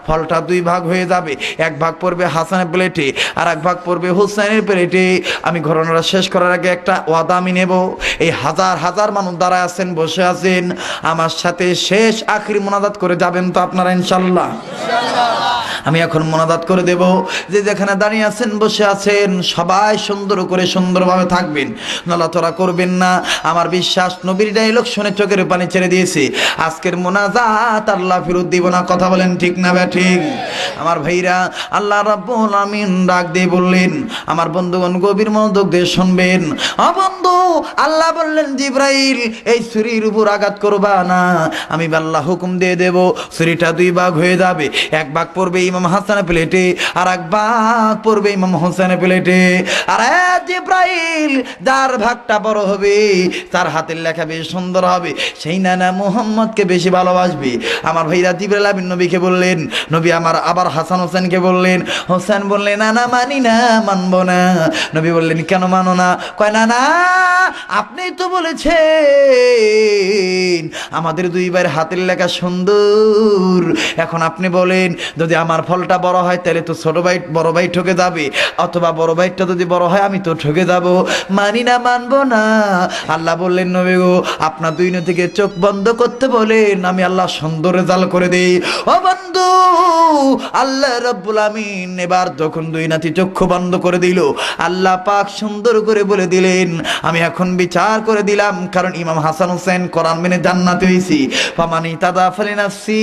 ফলটা দুই ভাগ হয়ে যাবে। এক ভাগ পড়বে হাসানের প্লেটে, আর এক ভাগ পড়বে হুসাইনের প্লেটে। আমি ঘটনাটা শেষ করার আগে একটা ওয়াদা আমি নেব। এই হাজার হাজার মানুষ দাঁড়ায় আছেন, বসে আছেন, আমার সাথে শেষ আখরি মোনাজাত করে যাবেন তো আপনারা ইনশাল্লাহ? আমি এখন মোনাজাত করে দেব। যে যেখানে দাঁড়িয়ে আছেন, বসে আছেন, সবাই সুন্দর করে সুন্দরভাবে থাকবেন, নড়াচড়া করবেন না। আমার বিশ্বাস নবীর ডায়লগ শুনে চোখের পানি ছেড়ে দিয়েছে। আজকের মোনাজাত আল্লাহ ফেরত দিব না। কথা বলেন ঠিক না ঠিক? আমার ভাইরা, আল্লাহ রাব্বুল আমিন ডাক দিয়ে বললেন, আমার বন্ধুগণ গভীর মনোযোগ দিয়ে শুনবেন। বন্ধু, আল্লাহ বললেন জিব্রাইল, এই ছুরির উপর আঘাত করবা না। আমি আল্লাহ হুকুম দিয়ে দেব, ছুরিটা দুই ভাগ হয়ে যাবে। এক ভাগ পড়বে ইমাম হাসানের প্লেটে, আর এক ভাগ পড়বে ইমাম হোসেনের প্লেটে। আর জিব্রাইল, যার ভাগটা বড় হবে, তার হাতের লেখা বেশ সুন্দর হবে, সেই নানা মুহাম্মদকে বেশি ভালোবাসবে। আমার ভাইরা জিবরাইল আমিন নবীকে বললেন, নবী আমার আবার হাসান হোসেনকে বললেন। হোসেন বললেন, না না মানি না, মানবো না। নবী বললেন, কেন মানো না? কয়, না না, আপনি তো বলেছেন আমাদের দুই ভাইয়ের হাতের লেখা সুন্দর। এখন আপনি বলেন, যদি আমার ফলটা বড় হয় তাহলে তো ছোট ভাই বড় ভাই ঠকে যাবে, অথবা বড় ভাইটা যদি বড় হয় আমি তো ঠকে যাব। মানি না, মানবো না। আল্লাহ বললেন, নবী গো, আপনার দুই থেকে চোখ বন্ধ করতে বলেন, আমি আল্লাহ সুন্দর রেজাল্ট করে দেই। ও বন্ধু, আল্লাহ রাব্বুল আমিন এবার যখন দুই নাতি চক্ষু বন্ধ করে দিল, আল্লাহ পাক সুন্দর করে বলে দিলেন, আমি এখন বিচার করে দিলাম, কারণ ইমাম হাসান হোসেন কোরআন মেনে জান্নাতে হইছি। ফামানি তাদা ফালিনাফসি,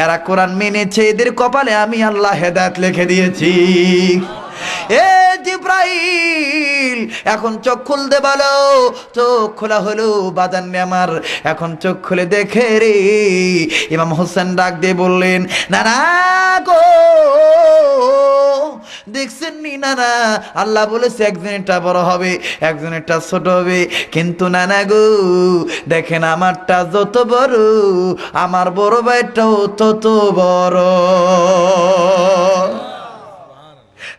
এরা কোরআন মেনেছে, এদের কপালে আমি আল্লাহ হেদায়েত লিখে দিয়েছি। এ জিব্রাইল, এখন চোখ খুলতে বলো। চোখ খোলা হলো বাজানে আমার। এখন চোখ খুলে দেখে রে, ইমাম হোসেন ডাক দিয়ে বললেন, না না গো, দেখছেন নি নানা, আল্লাহ বলেছে একজনেরটা বড় হবে, একজনেরটা ছোট হবে, কিন্তু নানা গো, দেখেন আমারটা যত বড়, আমার বড় ভাইটাও তত বড়।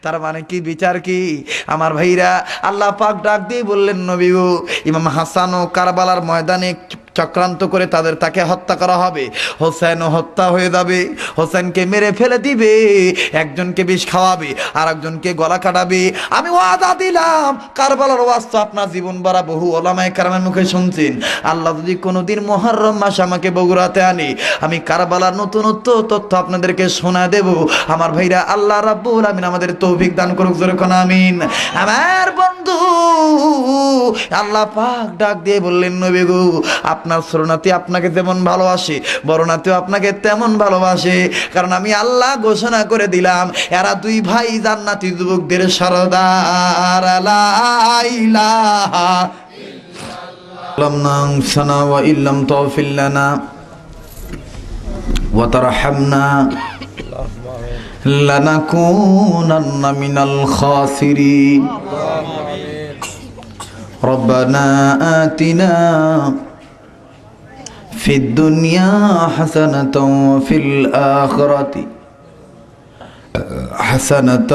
তার মানে কি, বিচার কি? আমার ভাইরা, আল্লাহ পাক ডাক দিয়ে বললেন, নবী গো, ইমাম হাসান ও কারবালার ময়দানে চক্রান্ত করে তাকে হত্যা করা হবে। হোসেনও হত্যা হয়ে যাবে, হোসেনকে মেরে ফেলে দিবে, একজনকে বিষ খাওয়াবে, আর একজনকে গলা কাটাবে। আমি ওয়াদা দিলাম, কারবালার ওয়াজ তো আপনার জীবন ভরা বহু ওলামায়ে কেরামের মুখে শুনছেন। আল্লাহ যদি কোনোদিন মুহররম মাসে আমাকে বগুড়াতে আনে, আমি কারবালার নতুনত্ব তথ্য আপনাদেরকে শোনা দেব। আমার ভাইরা, আল্লাহ রাব্বুল আমিন আমাদের তৌফিক দান করুক, জোরে কোন আমিন। আমার বন্ধু, আল্লাহ পাক ডাক দিয়ে বললেন, নবী গো, আপনার ছোট নাতি আপনাকে যেমন ভালোবাসে, বড় নাতিও আপনাকে তেমন ভালোবাসে, কারণ আমি আল্লাহ ঘোষণা করে দিলাম, এরা দুই ভাই জান্নাতি যুবকদের সরদার। লা ইলাহা ইল্লাল্লাহ সানা ওয়া ইল্লাম তাগফির লানা ওয়া তারহামনা লানাকুনান্না মিনাল খাসিরিন। রব্বানা আতিনা في الدنيا حسنة وفي الآخرة حسنة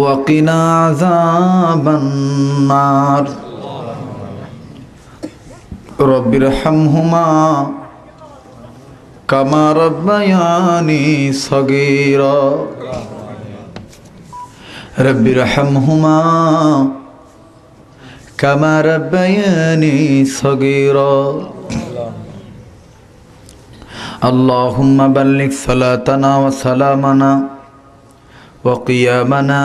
وقنا عذاب النار رب ارحمهما كما ربياني صغيرا رب ارحمهما كما ربياني صغيرا اللهم بلغ صلاتنا وسلامنا وقيامنا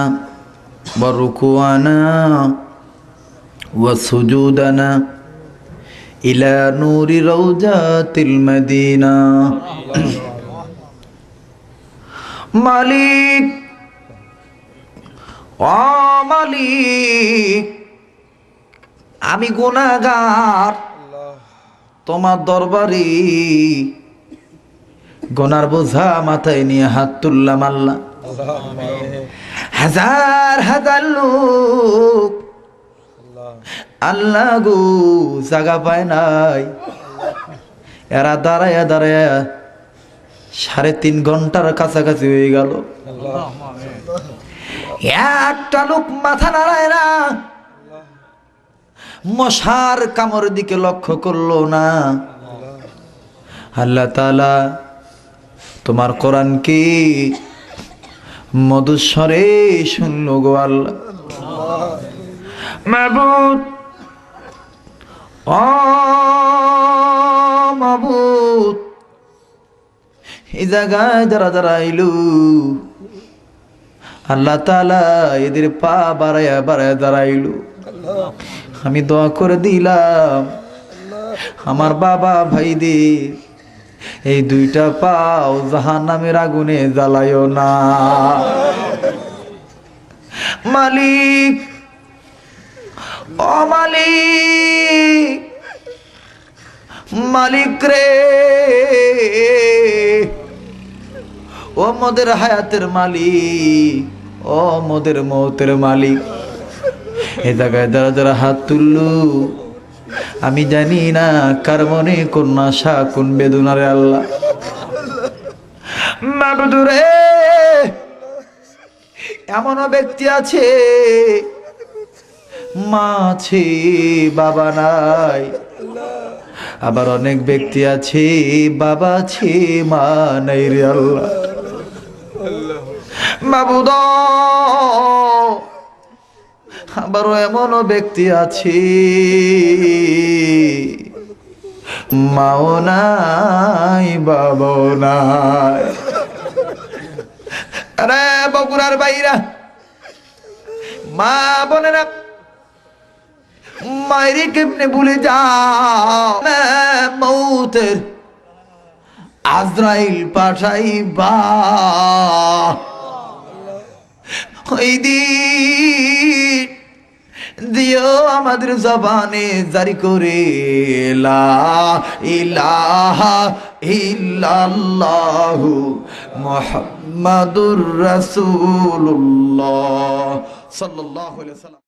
وركوعنا وسجودنا إلى نور روضات المدينة مالك مالك আমি গুনাহগার, তোমার দরবারে গুনার বোঝা মাথায় নিয়ে হাত তুললাম আল্লাহ। হাজার হাজার লোক আল্লাহ গো জায়গা পায় নাই, এরা দাঁড়ায়া দাঁড়ায়া 3.5 ঘন্টার কাছাকাছি হয়ে গেল। একটা লোক মাথা নাড়ায় না, মশার কামড়ের দিকে লক্ষ্য করলো না। আল্লাহ তাআলা তোমার কোরআন কি মধুস্বরে শুনলো গো আল্লাহ। মাবুদ, ও মাবুদ, এই জায়গায় যারা যারা আইলু, আল্লাহ তাআলা এদের পা বাড়ায়া বাড়ায়া দাঁড়াইলু। আমি দোয়া করে দিলাম আমার বাবা ভাইদের এই 2টা পাও জাহান্নামের আগুনে জ্বালায়ও না। মালিক, ও মালিক, মালিক রে, ও মোদের হায়াতের মালিক, ও মোদের মৌতের মালিক, এই জায়গায় যারা যারা হাত তুললু, আমি জানি না কার মনে কোন আশা কোন বেদনারে আল্লাহ। মাবুদ রে, এমনও ব্যক্তি আছে মা আছে বাবা নাই, আবার অনেক ব্যক্তি আছে বাবা আছে মা নাই রে আল্লাহ। মাবুদ, আবারও এমনও ব্যক্তি আছে মাও নাই বাবাও নাই। আরে বগুড়ার বাইরা মা বোনেরা, মায়ের কেমনে ভুলে যাও, মৌতের আজরাইল পাঠাইবা ওই দিন দিও আমাদের জবানে জারি করে লা ইলাহা ইল্লাল্লাহু মুহাম্মাদুর রাসূলুল্লাহ সাল্লাল্লাহু আলাইহি ওয়াসাল্লাম।